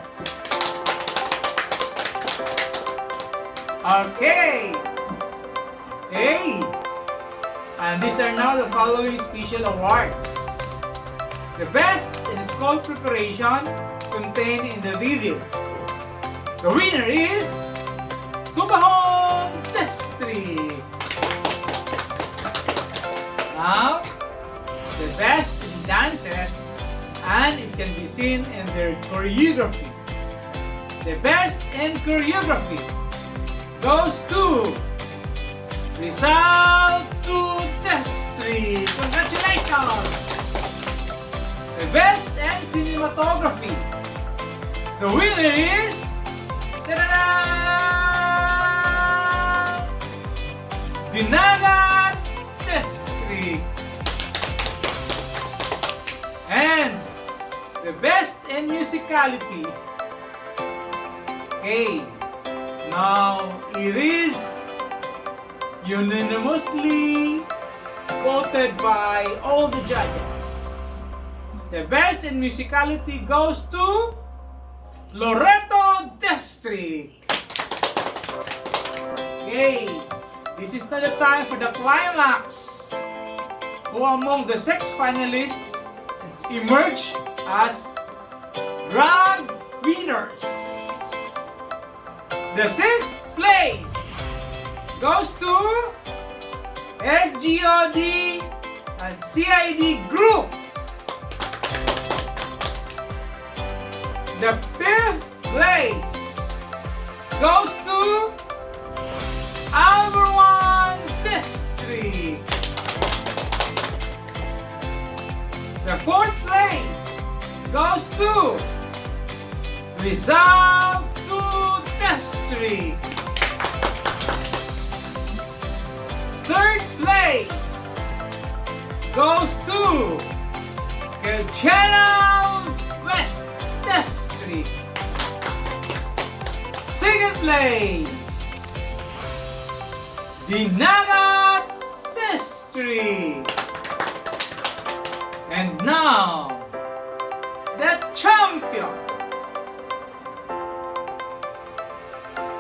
Speaker 20: Okay. And these are now the following special awards. The best in school preparation contained in the video. The winner is Tubajon District. Now, the best in dances and it can be seen in their choreography. The best in choreography goes to Rizal to Testri. Congratulations! The best in cinematography. The winner is Dinagat Islands. And the best in musicality. Okay, now it is unanimously voted by all the judges. The best in musicality goes to Loreto District. Okay, this is not the time for the climax. Who among the 6 finalists emerge as grand winners? The 6th place goes to SGOD and CID Group. The 5th place goes to Alburuan District. The 4th place goes to Rizal District. 3rd place goes to Quezon West District. 2nd place, Dinagat District. And now, the champion.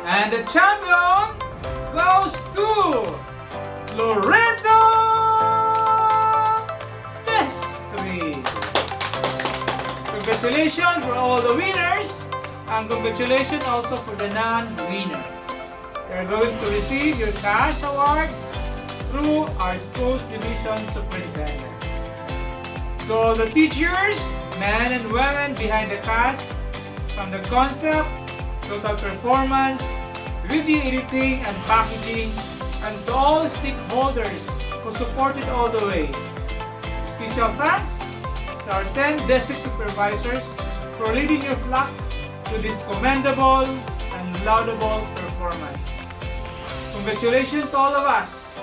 Speaker 20: And the champion goes to Loreto District. Congratulations for all the winners, and congratulations also for the non-winners. You are going to receive your cash award through our school's division superintendent. To all the teachers, men and women behind the cast, from the concept, total performance, video editing and packaging, and to all stakeholders who supported all the way. Special thanks to our 10 district supervisors for leading your flock to this commendable and laudable performance. Congratulations to all of us.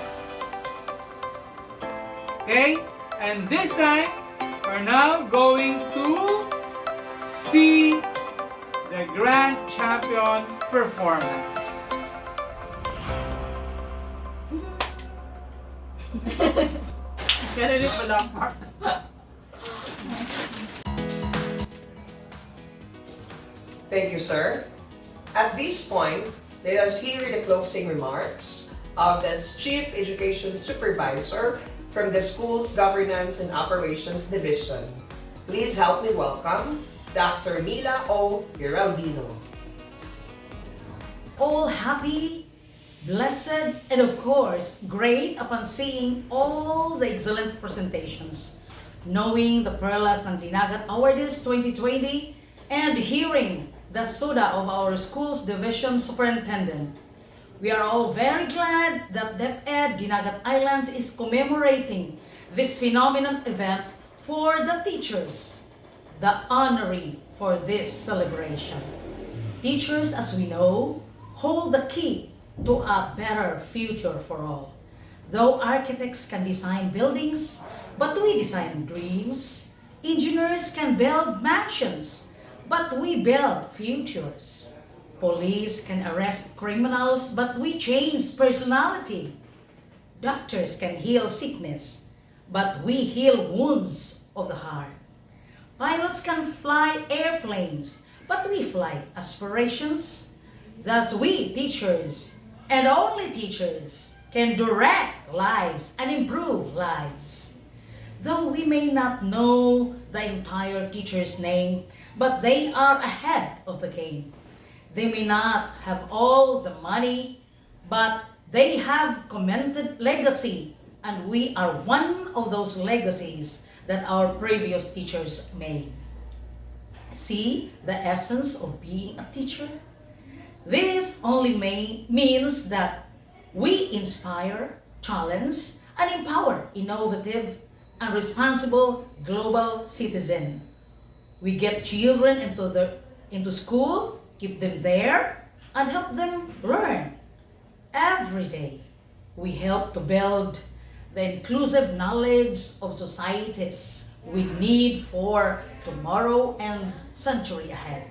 Speaker 20: Okay, and this time, we're now going to see the grand champion performance.
Speaker 12: Kaya pala ang part.
Speaker 1: Thank you, sir. At this point, let us hear the closing remarks of the Chief Education Supervisor from the School's Governance and Operations Division. Please help me welcome Dr. Mila O. Giraldino.
Speaker 19: All happy, blessed, and of course, great upon seeing all the excellent presentations, knowing the Perlas ng Dinagat Awards 2020, and hearing the SUDA of our school's division superintendent. We are all very glad that DepEd Dinagat Islands is commemorating this phenomenal event for the teachers, the honoree for this celebration. Teachers, as we know, hold the key to a better future for all. Though architects can design buildings, but we design dreams. Engineers can build mansions, but we build futures. Police can arrest criminals, but we change personality. Doctors can heal sickness, but we heal wounds of the heart. Pilots can fly airplanes, but we fly aspirations. Thus we, teachers, and only teachers, can direct lives and improve lives. Though we may not know the entire teacher's name, but they are ahead of the game. They may not have all the money, but they have commended legacy, and we are one of those legacies that our previous teachers made. See the essence of being a teacher? This only means that we inspire, challenge, and empower innovative and responsible global citizen. We get children into school, keep them there, and help them learn. Every day, we help to build the inclusive knowledge of societies we need for tomorrow and century ahead.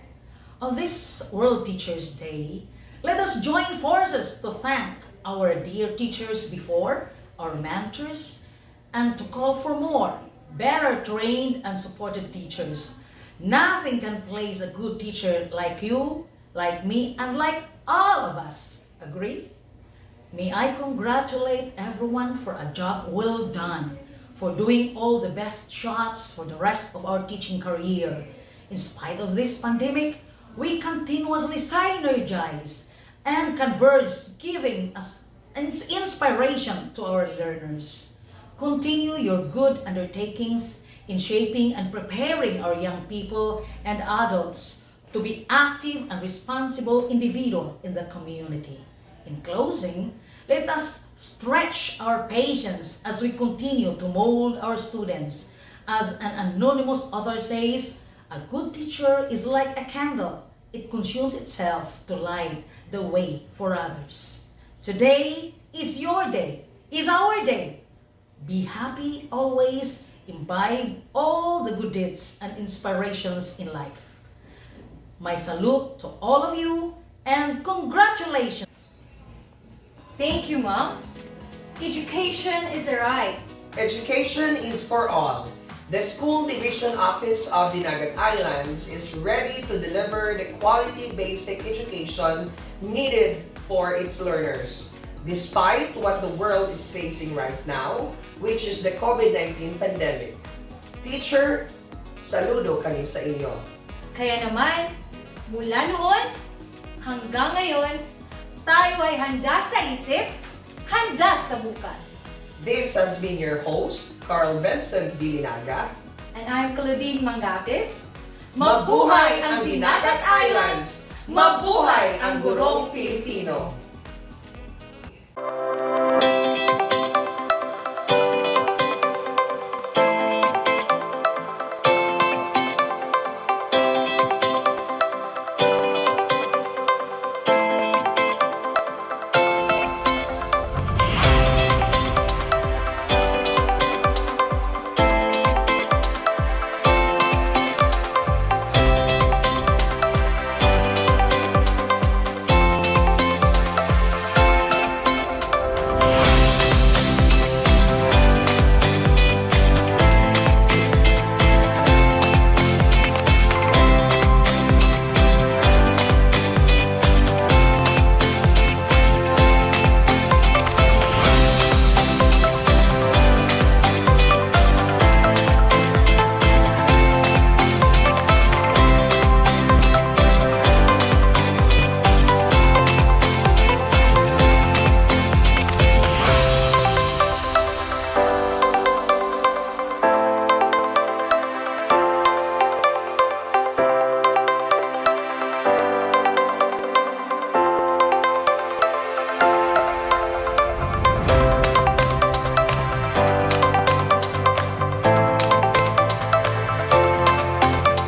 Speaker 19: On this World Teachers' Day, let us join forces to thank our dear teachers before, our mentors, and to call for more, better trained and supported teachers. Nothing can place a good teacher like you, like me, and like all of us. Agree? May I congratulate everyone for a job well done, for doing all the best shots for the rest of our teaching career. In spite of this pandemic, we continuously synergize and converge, giving us inspiration to our learners. Continue your good undertakings in shaping and preparing our young people and adults to be active and responsible individuals in the community. In closing, let us stretch our patience as we continue to mold our students. As an anonymous author says, a good teacher is like a candle. It consumes itself to light the way for others. Today is your day, is our day. Be happy always, imbibe all the good deeds and inspirations in life. My salute to all of you and congratulations.
Speaker 2: Thank you, Mom. Education is a right.
Speaker 1: Education is for all. The School Division Office of Dinagat Islands is ready to deliver the quality basic education needed for its learners. Despite what the world is facing right now, which is the COVID-19 pandemic. Teacher, saludo kami sa inyo.
Speaker 2: Kaya naman, mula noon hanggang ngayon, tayo ay handa sa isip, handa sa bukas.
Speaker 1: This has been your host, Carl Vincent Dinagat.
Speaker 2: And I'm Claudine Mangates.
Speaker 1: Mabuhay ang Dinagat Islands! Mabuhay ang gurong Pilipino!